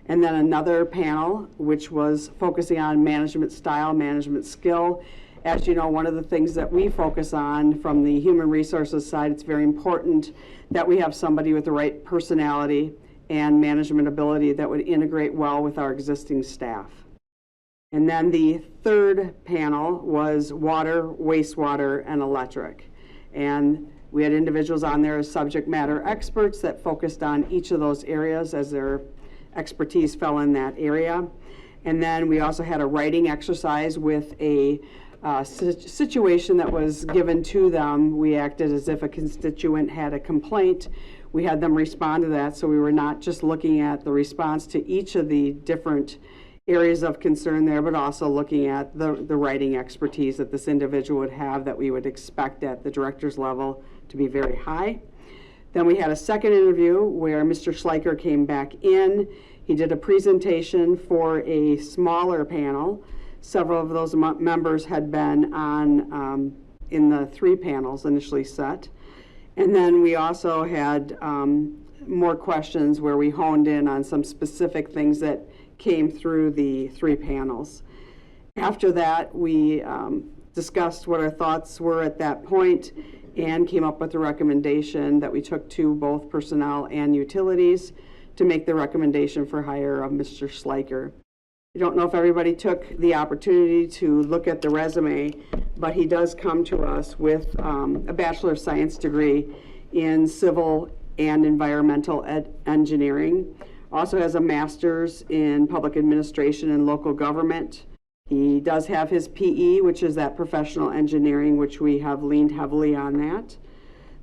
And then another panel, which was focusing on management style, management skill. As you know, one of the things that we focus on from the human resources side, it's very important that we have somebody with the right personality and management ability that would integrate well with our existing staff. And then the 3rd panel was water, wastewater, and electric. And we had individuals on there as subject matter experts that focused on each of those areas as their expertise fell in that area. And then we also had a writing exercise with a situation that was given to them. We acted as if a constituent had a complaint. We had them respond to that, so we were not just looking at the response to each of the different areas of concern there, but also looking at the writing expertise that this individual would have that we would expect at the director's level to be very high. Then we had a second interview where Mr. Schleicher came back in. He did a presentation for a smaller panel. Several of those members had been on in the 3 panels initially set. And then we also had more questions where we honed in on some specific things that came through the 3 panels. After that, we discussed what our thoughts were at that point and came up with a recommendation that we took to both personnel and utilities to make the recommendation for hire of Mr. Schleicher. I don't know if everybody took the opportunity to look at the resume, but he does come to us with a Bachelor of Science degree in Civil and Environmental Engineering. Also has a Master's in Public Administration and Local Government. He does have his PE, which is that professional engineering, which we have leaned heavily on that.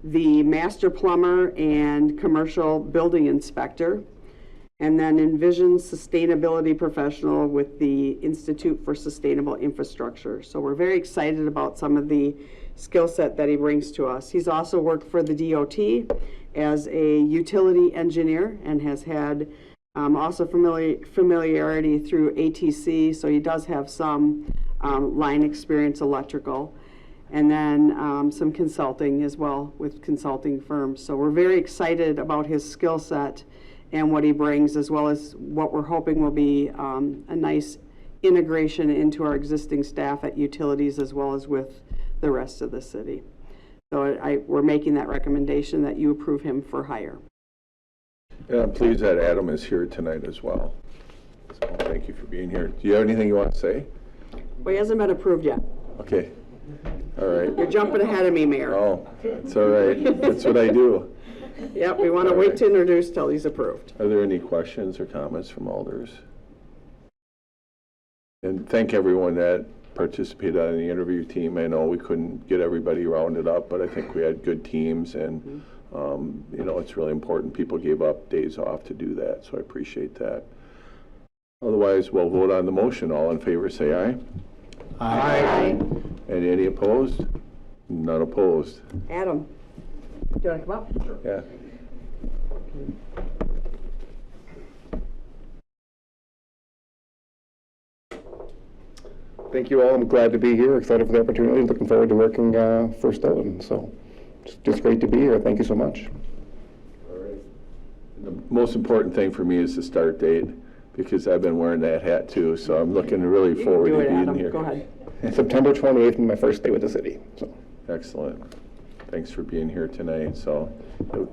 The Master Plumber and Commercial Building Inspector. And then Envision Sustainability Professional with the Institute for Sustainable Infrastructure. So we're very excited about some of the skill set that he brings to us. He's also worked for the DOT as a utility engineer and has had also familiarity through ATC, so he does have some line experience electrical. And then some consulting as well with consulting firms. So we're very excited about his skill set and what he brings, as well as what we're hoping will be a nice integration into our existing staff at utilities as well as with the rest of the city. So we're making that recommendation that you approve him for hire. And I'm pleased that Adam is here tonight as well. So thank you for being here. Do you have anything you want to say? Well, he hasn't been approved yet. Okay. All right. You're jumping ahead of me, Mayor. Oh, it's all right. That's what I do. Yep, we want to wait to introduce till he's approved. Are there any questions or comments from alders? And thank everyone that participated on the interview team. I know we couldn't get everybody rounded up, but I think we had good teams, and you know, it's really important. People gave up days off to do that, so I appreciate that. Otherwise, we'll vote on the motion. All in favor, say aye. Aye. And any opposed? None opposed. Adam, do you want to come up? Sure. Yeah. Thank you all. I'm glad to be here. Excited for the opportunity. Looking forward to working for Stoughton. So it's just great to be here. Thank you so much. All right. The most important thing for me is the start date, because I've been wearing that hat too. So I'm looking really forward to being here. Go ahead. September 28th, my first day with the city. So Excellent. Thanks for being here tonight. So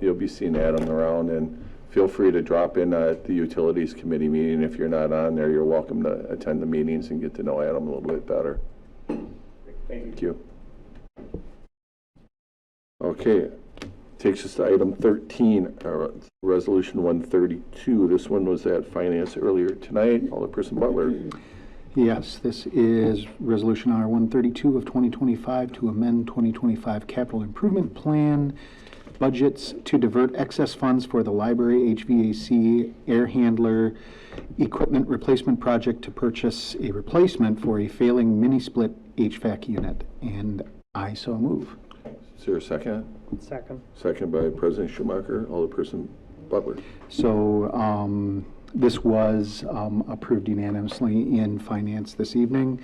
you'll be seeing Adam around, and feel free to drop in at the Utilities Committee meeting. If you're not on there, you're welcome to attend the meetings and get to know Adam a little bit better. Thank you. Okay, takes us to item 13, Resolution 132. This one was at Finance earlier tonight. Alderperson Butler. Yes, this is Resolution R 132 of 2025 to amend 2025 Capital Improvement Plan budgets to divert excess funds for the library HVAC air handler equipment replacement project to purchase a replacement for a failing mini-split HVAC unit. And I so move. Is there a second? Second. Second by President Schumacher. Alderperson Butler. So this was approved unanimously in Finance this evening.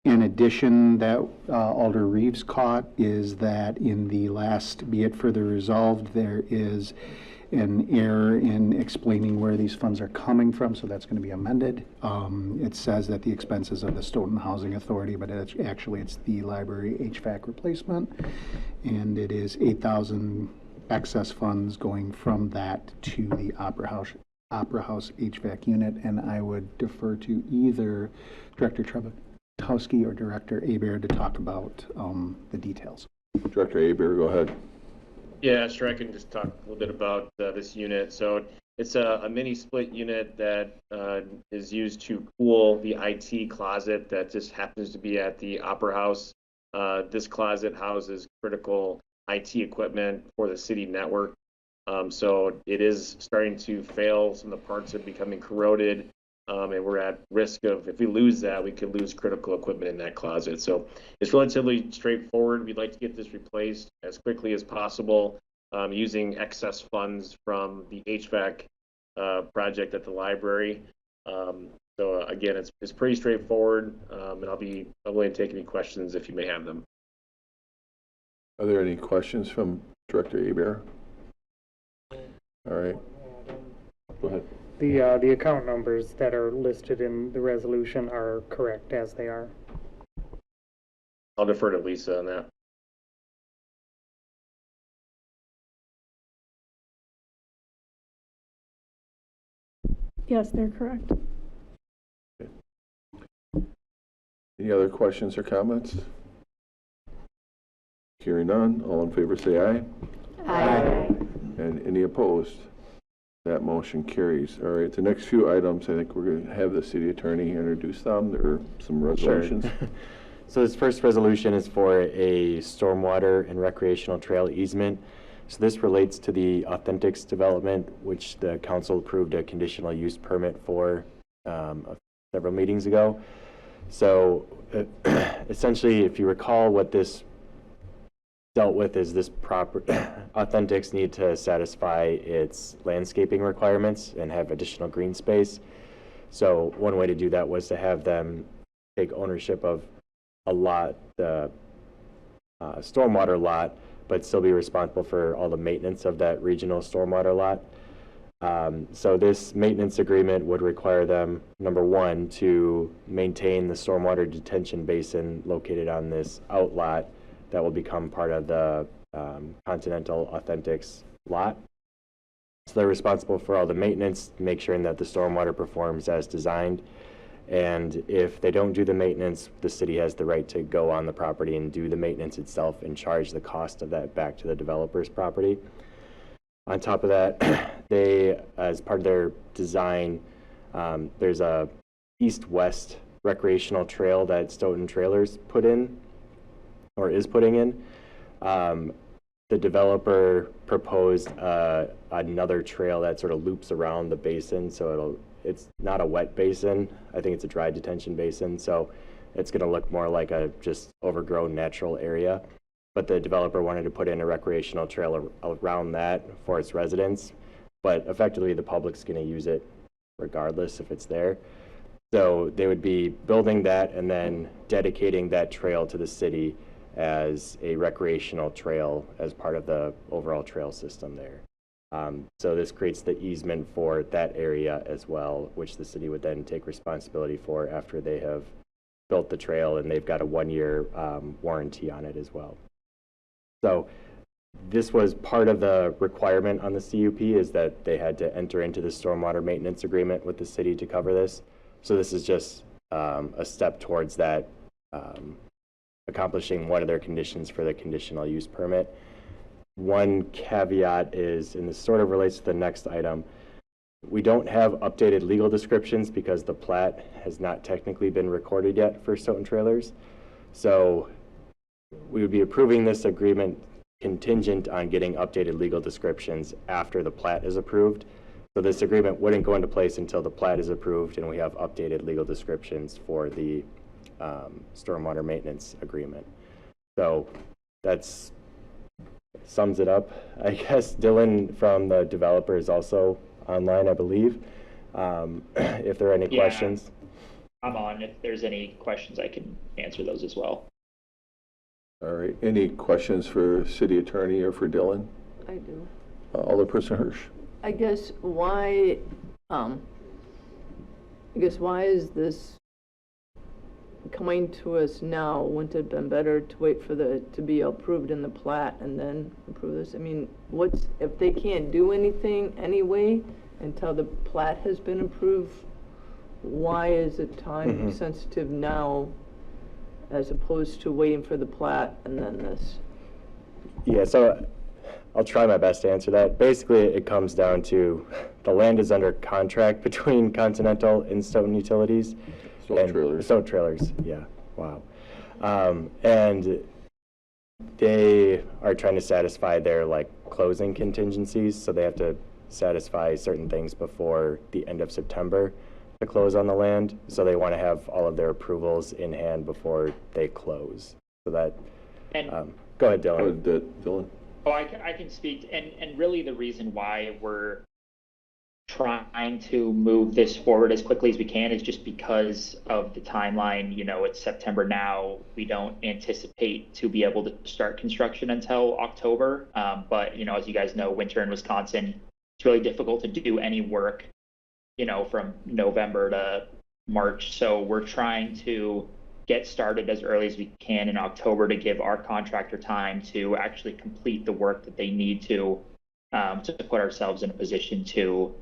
In addition, that Alder Reeves caught is that in the last be it further resolved, there is an error in explaining where these funds are coming from, so that's going to be amended. It says that the expenses of the Stoughton Housing Authority, but actually it's the library HVAC replacement, and it is $8,000 excess funds going from that to the Opera House HVAC unit, and I would defer to either Director Trebekowski or Director Hebert to talk about the details. Director Hebert, go ahead. Yeah, sure. I can just talk a little bit about this unit. So it's a mini split unit that is used to cool the IT closet that just happens to be at the Opera House. This closet houses critical IT equipment for the city network. So it is starting to fail. Some of the parts are becoming corroded. And we're at risk of, if we lose that, we could lose critical equipment in that closet. So it's relatively straightforward. We'd like to get this replaced as quickly as possible using excess funds from the HVAC project at the library. So again, it's pretty straightforward, and I'll be willing to take any questions if you may have them. Are there any questions from Director Hebert? All right. Go ahead. The account numbers that are listed in the resolution are correct as they are. I'll defer to Lisa on that. Yes, they're correct. Any other questions or comments? Hearing none, all in favor say aye. Aye. And any opposed? That motion carries. All right, the next few items, I think we're going to have the city attorney introduce them. There are some resolutions. Sure. So this first resolution is for a stormwater and recreational trail easement. So this relates to the Authentics development, which the council approved a conditional use permit for several meetings ago. So essentially, if you recall, what this dealt with is this Authentics need to satisfy its landscaping requirements and have additional green space. So one way to do that was to have them take ownership of a lot, the stormwater lot, but still be responsible for all the maintenance of that regional stormwater lot. So this maintenance agreement would require them, number one, to maintain the stormwater detention basin located on this outlot that will become part of the Continental Authentics lot. So they're responsible for all the maintenance, make sure that the stormwater performs as designed. And if they don't do the maintenance, the city has the right to go on the property and do the maintenance itself and charge the cost of that back to the developer's property. On top of that, they, as part of their design, there's a east-west recreational trail that Stoughton Trailers put in, or is putting in. The developer proposed another trail that sort of loops around the basin, so it's not a wet basin. I think it's a dry detention basin, so it's going to look more like a just overgrown natural area. But the developer wanted to put in a recreational trail around that for its residents, but effectively the public's going to use it regardless if it's there. So they would be building that and then dedicating that trail to the city as a recreational trail as part of the overall trail system there. So this creates the easement for that area as well, which the city would then take responsibility for after they have built the trail, and they've got a 1-year warranty on it as well. So this was part of the requirement on the CUP, is that they had to enter into the stormwater maintenance agreement with the city to cover this. So this is just a step towards that, accomplishing one of their conditions for the conditional use permit. One caveat is, and this sort of relates to the next item, we don't have updated legal descriptions because the plat has not technically been recorded yet for Stoughton Trailers. So we would be approving this agreement contingent on getting updated legal descriptions after the plat is approved. So this agreement wouldn't go into place until the plat is approved and we have updated legal descriptions for the stormwater maintenance agreement. So that's sums it up. I guess Dylan from the developer is also online, I believe. If there are any questions. I'm on. If there's any questions, I can answer those as well. All right. Any questions for city attorney or for Dylan? I do. Alderperson Hirsch. I guess why is this coming to us now? Wouldn't it have been better to wait for to be approved in the plat and then approve this? I mean, if they can't do anything anyway until the plat has been approved, why is it time sensitive now as opposed to waiting for the plat and then this? Yeah, so I'll try my best to answer that. Basically, it comes down to the land is under contract between Continental and Stoughton Utilities. Stoughton Trailers, yeah, wow. And they are trying to satisfy their closing contingencies, so they have to satisfy certain things before the end of September to close on the land. So they want to have all of their approvals in hand before they close. So that, go ahead, Dylan. Dylan. Oh, I can speak, and really the reason why we're trying to move this forward as quickly as we can is just because of the timeline. You know, it's September now. We don't anticipate to be able to start construction until October. But, you know, as you guys know, winter in Wisconsin, it's really difficult to do any work, you know, from November to March. So we're trying to get started as early as we can in October to give our contractor time to actually complete the work that they need to put ourselves in a position to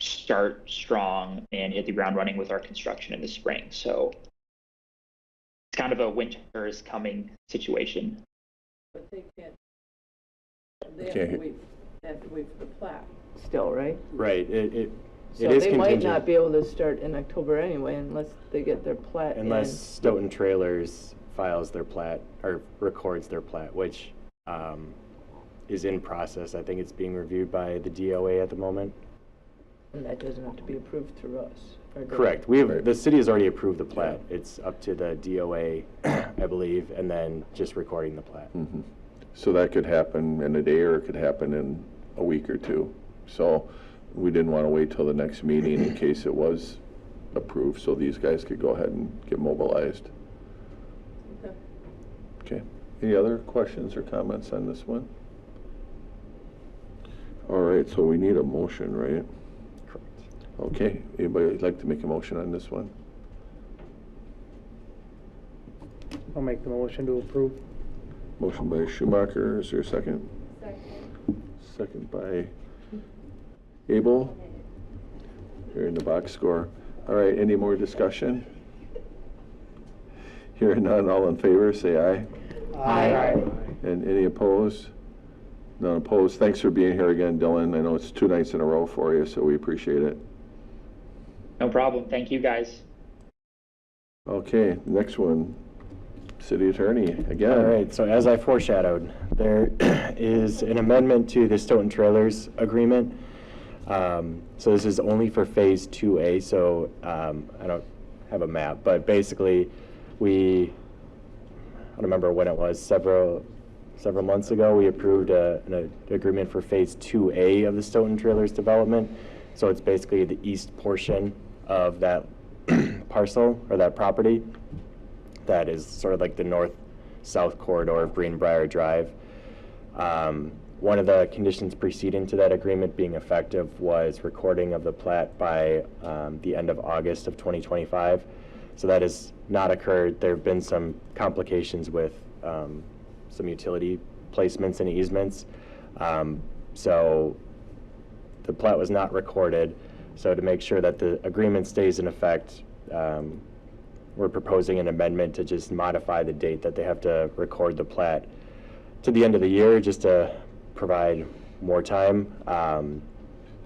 start strong and hit the ground running with our construction in the spring. So it's kind of a winter is coming situation. But they can't. They have to wait for the plat still, right? Right. It So is they might contingent. not be able to start in October anyway unless they get their plat Unless in. Stoughton Trailers files their plat or records their plat, which is in process. I think it's being reviewed by the DOA at the moment. And that doesn't have to be approved through us. or does it? Correct. The city has already approved the plat. It's up to the DOA, I believe, and then just recording the plat. So that could happen in a day or it could happen in a week or two. So we didn't want to wait till the next meeting in case it was approved, so these guys could go ahead and get mobilized. Okay. Any other questions or comments on this one? All right, so we need a motion, right? Okay, anybody like to make a motion on this one? I'll make the motion to approve. Motion by Schumacher, is there a second? Second by Abel. Here in the box score. All right, any more discussion? Hearing none, all in favor, say aye. Aye. And any opposed? None opposed. Thanks for being here again, Dylan. I know it's 2 nights in a row for you, so we appreciate it. No problem. Thank you, guys. Okay, next one, city attorney, again. All right, so as I foreshadowed, there is an amendment to the Stoughton Trailers agreement. So this is only for Phase 2A, so I don't have a map, but basically I don't remember when it was, several months ago, we approved an agreement for Phase 2A of the Stoughton Trailers development. So it's basically the east portion of that parcel or that property that is sort of like the north-south corridor of Greenbrier Drive. One of the conditions preceding to that agreement being effective was recording of the plat by the end of August of 2025. So that has not occurred. There have been some complications with some utility placements and easements. So the plat was not recorded. So to make sure that the agreement stays in effect, we're proposing an amendment to just modify the date that they have to record the plat to the end of the year, just to provide more time.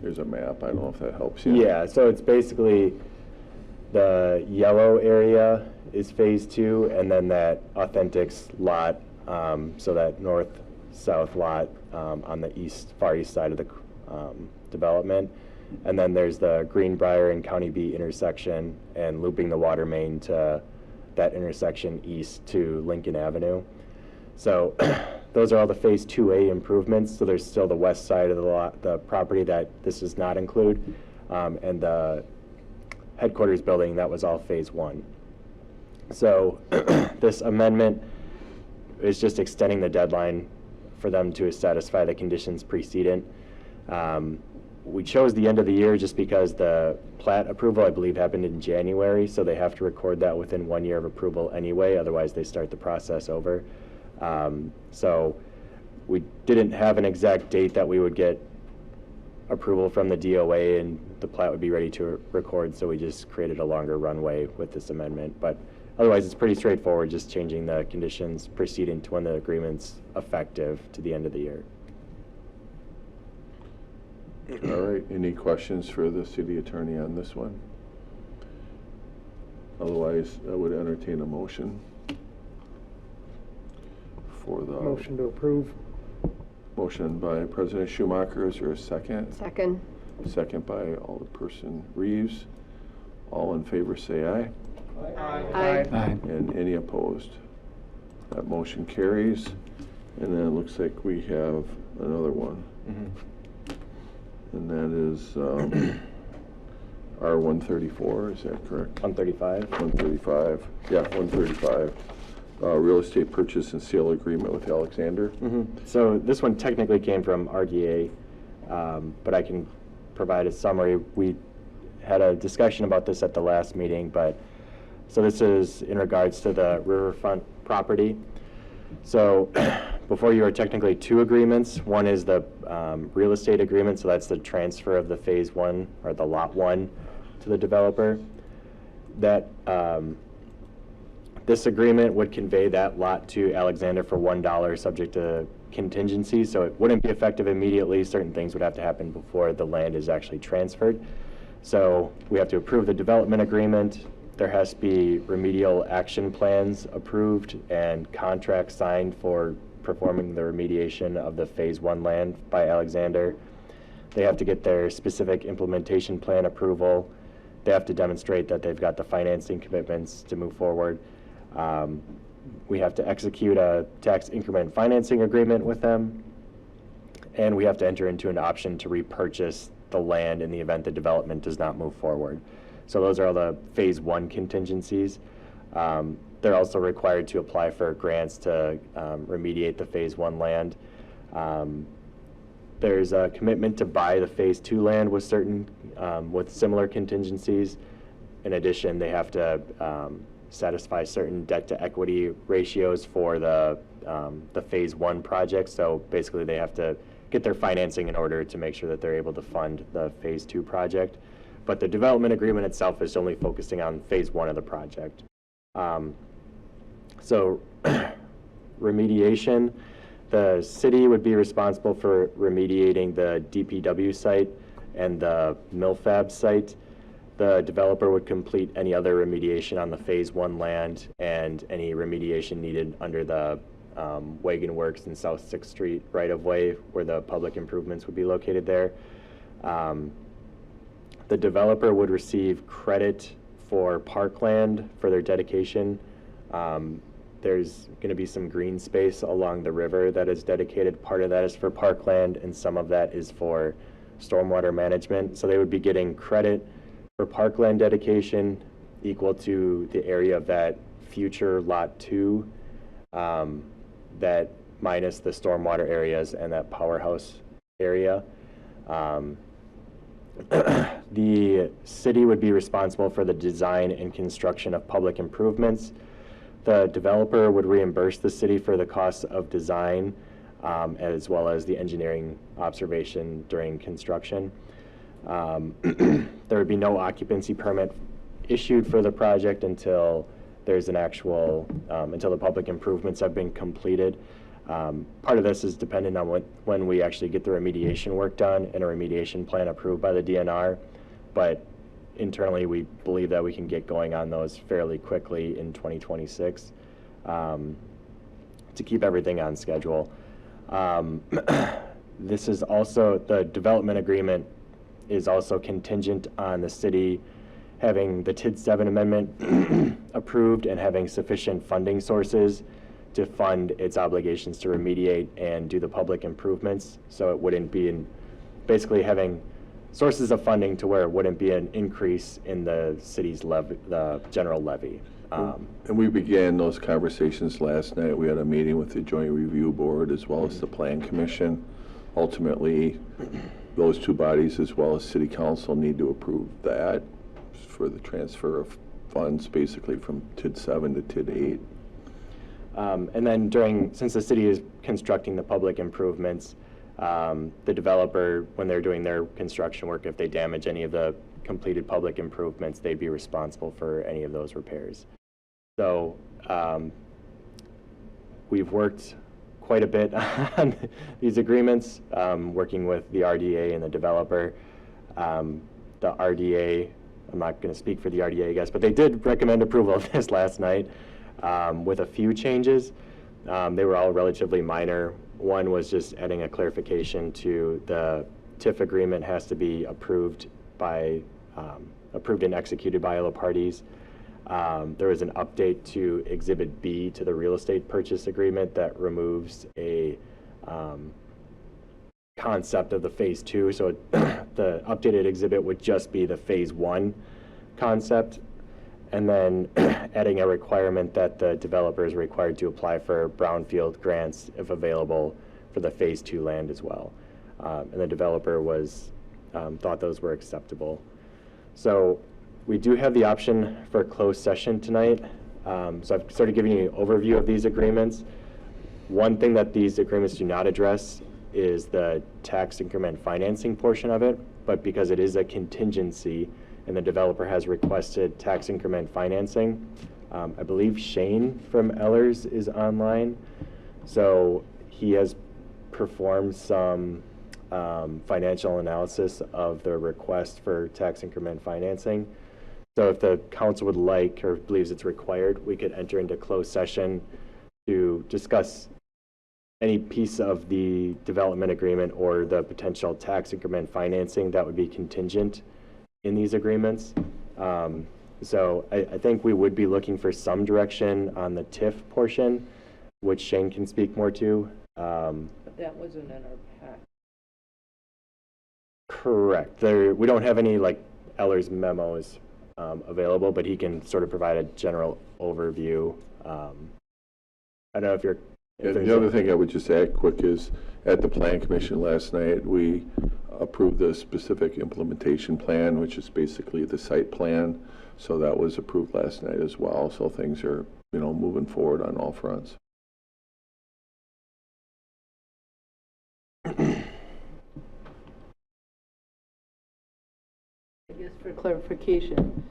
There's a map. I don't know if that helps you. Yeah, so it's basically the yellow area is Phase 2, and then that Authentics lot, so that north-south lot on the far east side of the development. And then there's the Greenbrier and County B intersection and looping the water main to that intersection east to Lincoln Avenue. So those are all the Phase 2A improvements. So there's still the west side of the lot, the property that this does not include, and the headquarters building, that was all Phase 1. So this amendment is just extending the deadline for them to satisfy the conditions precedent. We chose the end of the year just because the plat approval, I believe, happened in January, so they have to record that within 1 year of approval anyway, otherwise they start the process over. So we didn't have an exact date that we would get approval from the DOA and the plat would be ready to record, so we just created a longer runway with this amendment. But otherwise, it's pretty straightforward, just changing the conditions preceding to when the agreement's effective to the end of the year. All right, any questions for the city attorney on this one? Otherwise, I would entertain a motion for the... Motion to approve. Motion by President Schumacher, is there a second? Second. Second by Alderperson Reeves. All in favor say aye. Aye. Aye. And any opposed? That motion carries. And then it looks like we have another one. And that is R134, is that correct? 135. 135, yeah, 135. Real estate purchase and sale agreement with Alexander. So this one technically came from RDA, but I can provide a summary. We had a discussion about this at the last meeting, but so this is in regards to the riverfront property. So before you are technically 2 agreements. One is the real estate agreement, so that's the transfer of the Phase 1 or the Lot 1 to the developer. That this agreement would convey that lot to Alexander for $1 subject to contingencies, so it wouldn't be effective immediately. Certain things would have to happen before the land is actually transferred. So we have to approve the development agreement. There has to be remedial action plans approved and contracts signed for performing the remediation of the Phase 1 land by Alexander. They have to get their specific implementation plan approval. They have to demonstrate that they've got the financing commitments to move forward. We have to execute a tax increment financing agreement with them, and we have to enter into an option to repurchase the land in the event the development does not move forward. So those are all the Phase 1 contingencies. They're also required to apply for grants to remediate the Phase 1 land. There's a commitment to buy the Phase 2 land with certain, with similar contingencies. In addition, they have to satisfy certain debt to equity ratios for the Phase 1 project. So basically, they have to get their financing in order to make sure that they're able to fund the Phase 2 project. But the development agreement itself is only focusing on Phase 1 of the project. So remediation, the city would be responsible for remediating the DPW site and the MilFab site. The developer would complete any other remediation on the Phase 1 land and any remediation needed under the Wagon Works and South 6th Street right-of-way where the public improvements would be located there. The developer would receive credit for parkland for their dedication. There's going to be some green space along the river that is dedicated. Part of that is for parkland, and some of that is for stormwater management. So they would be getting credit for parkland dedication equal to the area of that future Lot 2, that minus the stormwater areas and that powerhouse area. The city would be responsible for the design and construction of public improvements. The developer would reimburse the city for the costs of design, as well as the engineering observation during construction. There would be no occupancy permit issued for the project until there's an actual, until the public improvements have been completed. Part of this is dependent on when we actually get the remediation work done and a remediation plan approved by the DNR. But internally, we believe that we can get going on those fairly quickly in 2026 to keep everything on schedule. This is also, the development agreement is also contingent on the city having the TID 7 amendment approved and having sufficient funding sources to fund its obligations to remediate and do the public improvements. So it wouldn't be in, basically having sources of funding to where it wouldn't be an increase in the city's levy, the general levy. And we began those conversations last night. We had a meeting with the Joint Review Board as well as the Plan Commission. Ultimately, those two bodies as well as City Council need to approve that for the transfer of funds basically from TID 7 to TID 8. And then since the city is constructing the public improvements, the developer, when they're doing their construction work, if they damage any of the completed public improvements, they'd be responsible for any of those repairs. So we've worked quite a bit on these agreements, working with the RDA and the developer. The RDA, I'm not going to speak for the RDA, I guess, but they did recommend approval of this last night with a few changes. They were all relatively minor. One was just adding a clarification to the TIF agreement has to be approved and executed by all the parties. There was an update to Exhibit B to the real estate purchase agreement that removes a concept of the Phase 2. So the updated exhibit would just be the Phase 1 concept. And then adding a requirement that the developer is required to apply for brownfield grants if available for the Phase 2 land as well. And the developer thought those were acceptable. So we do have the option for a closed session tonight. So I've sort of given you an overview of these agreements. One thing that these agreements do not address is the tax increment financing portion of it, but because it is a contingency and the developer has requested tax increment financing, I believe Shane from Ellers is online. So he has performed some financial analysis of the request for tax increment financing. So if the council would like or believes it's required, we could enter into closed session to discuss any piece of the development agreement or the potential tax increment financing that would be contingent in these agreements. So I think we would be looking for some direction on the TIF portion, which Shane can speak more to. But that wasn't in our pack. Correct. We don't have any like Eller's memos available, but he can sort of provide a general overview. I don't know if you're And the other thing I would just add quick is, at the Plan Commission last night, we approved the specific implementation plan, which is basically the site plan. So that was approved last night as well. So things are, moving forward on all fronts. I guess for clarification,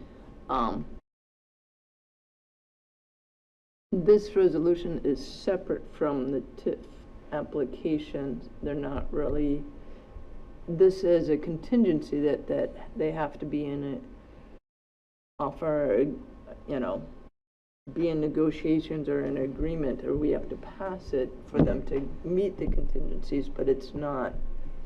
this resolution is separate from the TIF application. They're not really, this is a contingency that they have to be in it, offer, be in negotiations or an agreement, or we have to pass it for them to meet the contingencies, but it's not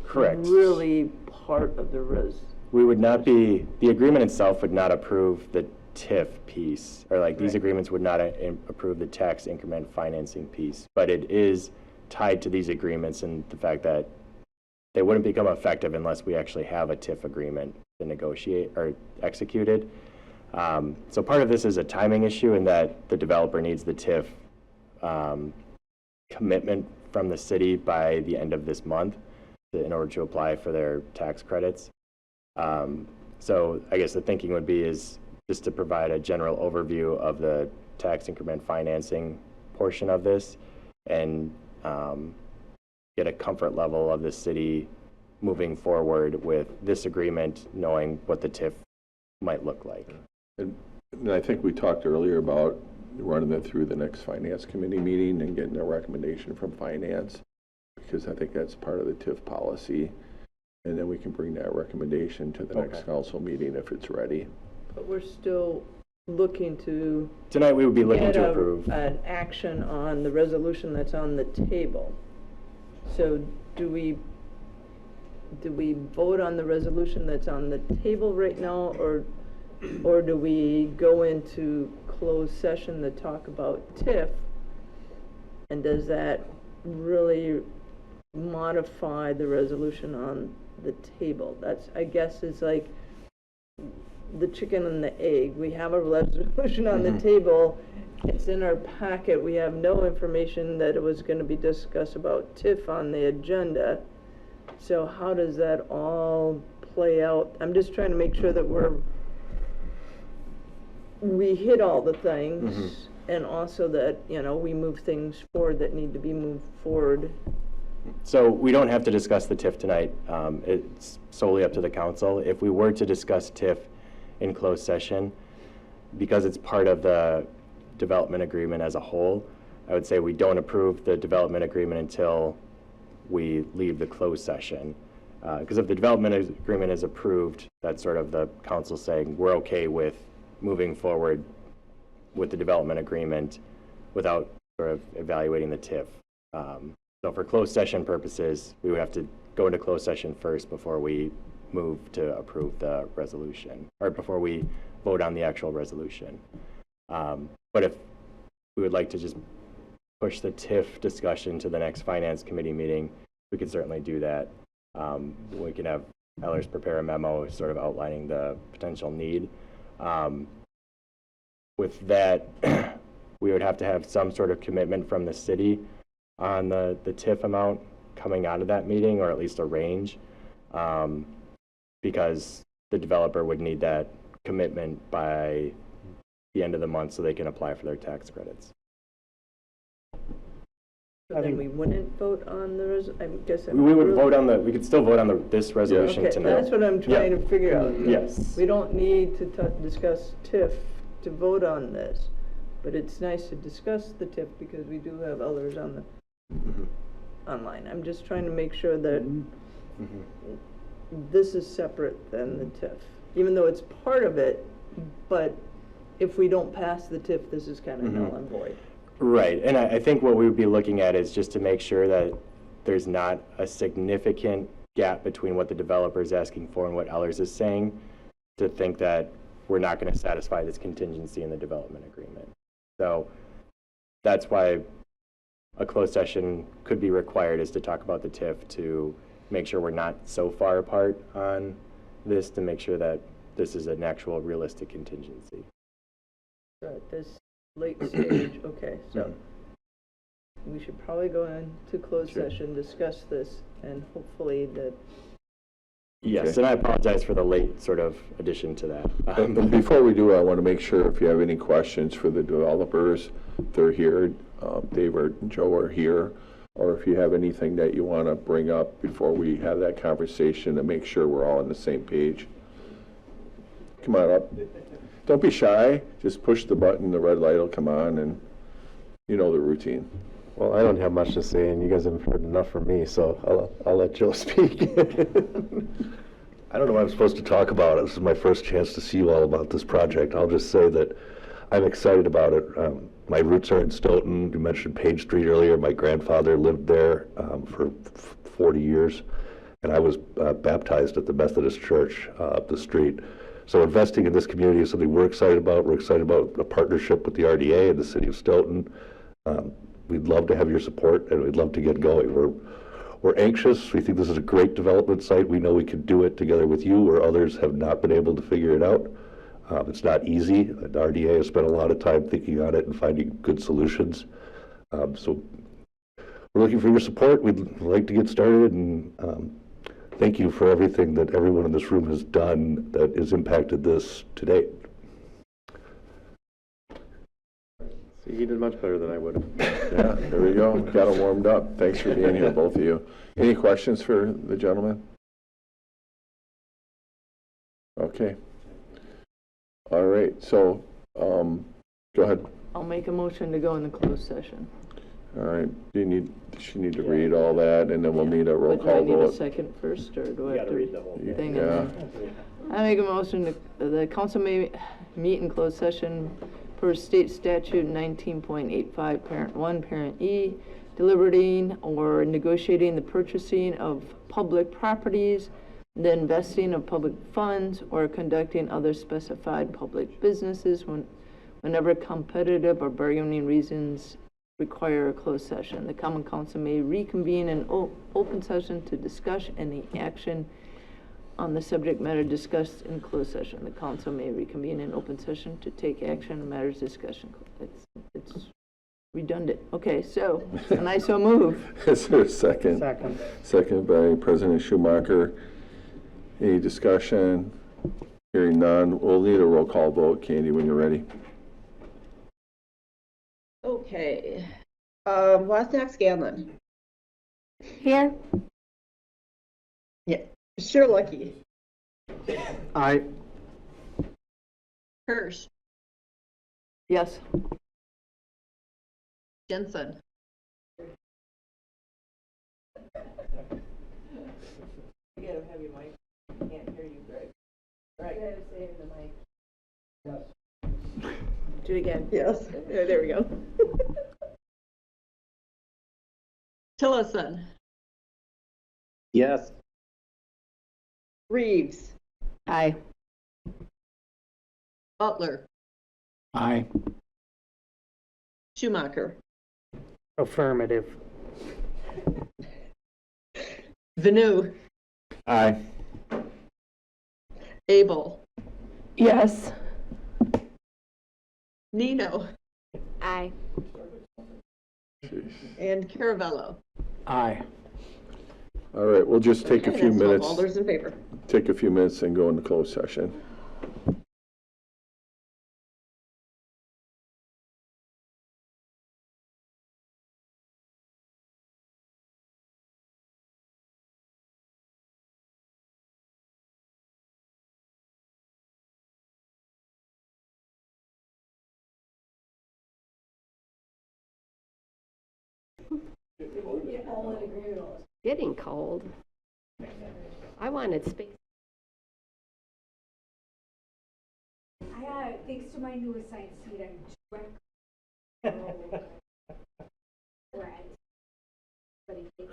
Correct. really part of the We would not be, the agreement itself would not approve the TIF piece, or like these agreements would not approve the tax increment financing piece, but it is tied to these agreements and the fact that they wouldn't become effective unless we actually have a TIF agreement to negotiate or executed. So part of this is a timing issue in that the developer needs the TIF commitment from the city by the end of this month in order to apply for their tax credits. So I guess the thinking would be is just to provide a general overview of the tax increment financing portion of this and get a comfort level of the city moving forward with this agreement, knowing what the TIF might look like. And I think we talked earlier about running it through the next Finance Committee meeting and getting a recommendation from Finance, because I think that's part of the TIF policy. And then we can bring that recommendation to the next council meeting if it's ready. But we're still looking to. Tonight we would be looking get to approve an action on the resolution that's on the table. So do we vote on the resolution that's on the table right now, or do we go into closed session to talk about TIF? And does that really modify the resolution on the table? That's, I guess, is like the chicken and the egg. We have a resolution on the table. It's in our packet. We have no information that it was going to be discussed about TIF on the agenda. So how does that all play out? I'm just trying to make sure that we hit all the things, and also that, we move things forward that need to be moved forward. So we don't have to discuss the TIF tonight. It's solely up to the council. If we were to discuss TIF in closed session, because it's part of the development agreement as a whole, I would say we don't approve the development agreement until we leave the closed session. Because if the development agreement is approved, that's sort of the council saying we're okay with moving forward with the development agreement without sort of evaluating the TIF. So for closed session purposes, we would have to go into closed session first before we move to approve the resolution, or before we vote on the actual resolution. But if we would like to just push the TIF discussion to the next Finance Committee meeting, we could certainly do that. We can have Ellers prepare a memo sort of outlining the potential need. With that, we would have to have some sort of commitment from the city on the TIF amount coming out of that meeting, or at least a range, because the developer would need that commitment by the end of the month so they can apply for their tax credits. So then we wouldn't vote on the I guess. We would vote on we could still vote on this resolution tonight. That's what I'm trying to figure out. Yes. We don't need to discuss TIF to vote on this, but it's nice to discuss the TIF because we do have others on the online. I'm just trying to make sure that this is separate than the TIF, even though it's part of it, but if we don't pass the TIF, this is kind of null and void. Right, and I think what we would be looking at is just to make sure that there's not a significant gap between what the developer is asking for and what Ellers is saying, to think that we're not going to satisfy this contingency in the development agreement. So that's why a closed session could be required, is to talk about the TIF, to make sure we're not so far apart on this, to make sure that this is an actual realistic contingency. So at this late stage, okay, so we should probably go into closed session, discuss this, and hopefully that. Yes, and I apologize for the late sort of addition to that. And before we do, I want to make sure if you have any questions for the developers, they're here. Dave or Joe are here. Or if you have anything that you want to bring up before we have that conversation to make sure we're all on the same page. Come on up. Don't be shy. Just push the button, the red light will come on, and you know the routine. Well, I don't have much to say, and you guys have heard enough from me, so I'll let Joe speak. I don't know what I'm supposed to talk about. This is my first chance to see you all about this project. I'll just say that I'm excited about it. My roots are in Stoughton. You mentioned Page Street earlier. My grandfather lived there for 40 years, and I was baptized at the Methodist Church up the street. So investing in this community is something we're excited about. We're excited about a partnership with the RDA and the city of Stoughton. We'd love to have your support, and we'd love to get going. We're anxious. We think this is a great development site. We know we can do it together with you, where others have not been able to figure it out. It's not easy. The RDA has spent a lot of time thinking on it and finding good solutions. So we're looking for your support. We'd like to get started, and thank you for everything that everyone in this room has done that has impacted this to date. See, he did much better than I would have. Yeah, there we go. Got them warmed up. Thanks for being here, both of you. Any questions for the gentleman? Okay. All right, so go ahead. I'll make a motion to go in the closed session. All right, does she need to read all that, and then we'll need a roll But do I call need a vote? second first, or do I have to read the whole thing? Yeah. I make a motion to, the council may meet in closed session per state statute 19.85, parent 1, parent E, deliberating or negotiating the purchasing of public properties, the investing of public funds, or conducting other specified public businesses whenever competitive or bargaining reasons require a closed session. The common council may reconvene in open session to discuss any action on the subject matter discussed in closed session. The council may reconvene in open session to take action on matters discussion. It's redundant. Okay, so, and I so move. Is there a second? Second. Second by President Schumacher. Any discussion? Hearing none. We'll need a roll call vote, Candy, when you're ready. Okay. Wozniak Scanlon. Here. Yeah. Sure lucky. Aye. Hirsch. Yes. Jensen. You gotta have your mic. Can't hear you, Greg. Right. You gotta say it in the mic. Yes. Do it again. Yes. There we go. Tillotson. Yes. Reeves. Aye. Butler. Aye. Schumacher. Affirmative. Vanu. Aye. Abel. Yes. Nino. Aye. And Caravello. Aye. All right, we'll just take a Okay, few that's all. minutes. All those in favor. Take a few minutes and go into closed session. Getting cold. I wanted space. Thanks to my new assigned seat, I'm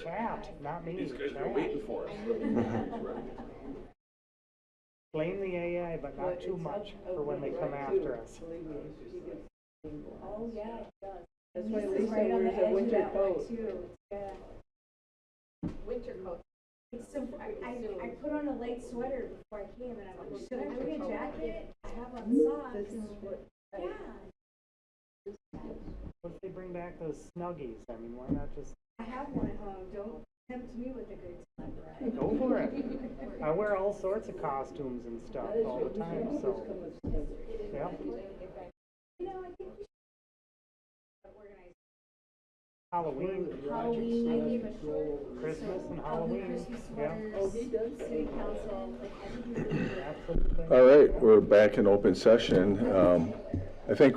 Chat, not me. These guys are waiting for us. Blame the AI, but not too much for when they come after us. Oh, yeah, it does. That's why This is Lisa right on wears the a edge of winter that one, coat. too. Yeah. Winter coat. It's so, I put on a light sweater before I came, and I'm like, should I bring a jacket? I have on socks. This is what Yeah. What if they bring bring back those Snuggies. I mean, why not just I have one at home, don't tempt me with a good time, right? go for it? I wear all sorts of costumes and stuff all the time, so, yeah. You know, I think we should organize Halloween, Halloween, I gave a short. Christmas and I'll do Halloween. Christmas Yeah. sweaters, city council, like I think we should. Absolutely. All right, we're back in open session. I think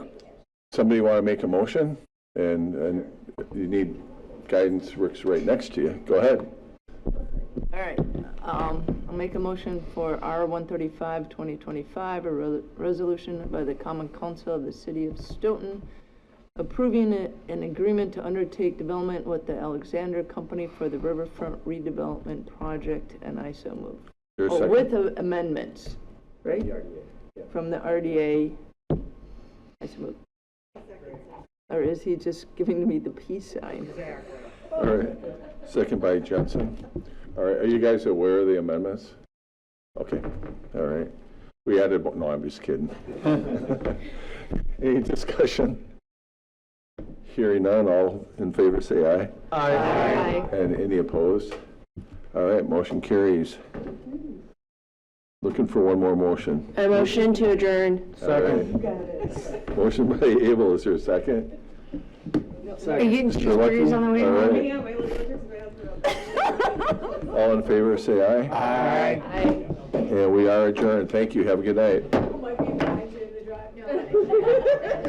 somebody want to make a motion, and you need guidance. Rick's right next to you. Go ahead. All right, I'll make a motion for R 135, 2025, a resolution by the Common Council of the City of Stoughton approving an agreement to undertake development with the Alexander Company for the Riverfront redevelopment project, and I so move. Your Oh, second. with amendments, right? From the RDA. I so move. Or is he just giving me the peace sign? All right, second by Jensen. All right, are you guys aware of the amendments? Okay, all right. We added, no, I'm just kidding. Any discussion? Hearing none, all in favor say aye. Aye. And any opposed? All right, motion carries. Looking for one more motion. A motion to adjourn. All right. Motion by Abel, is there a second? Are you getting Mr. Lucky? cheeseburgers on the way All home? right. All in favor, say aye. Aye. And we are adjourned. Thank you. Have a good night. Might be behind you in the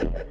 drive.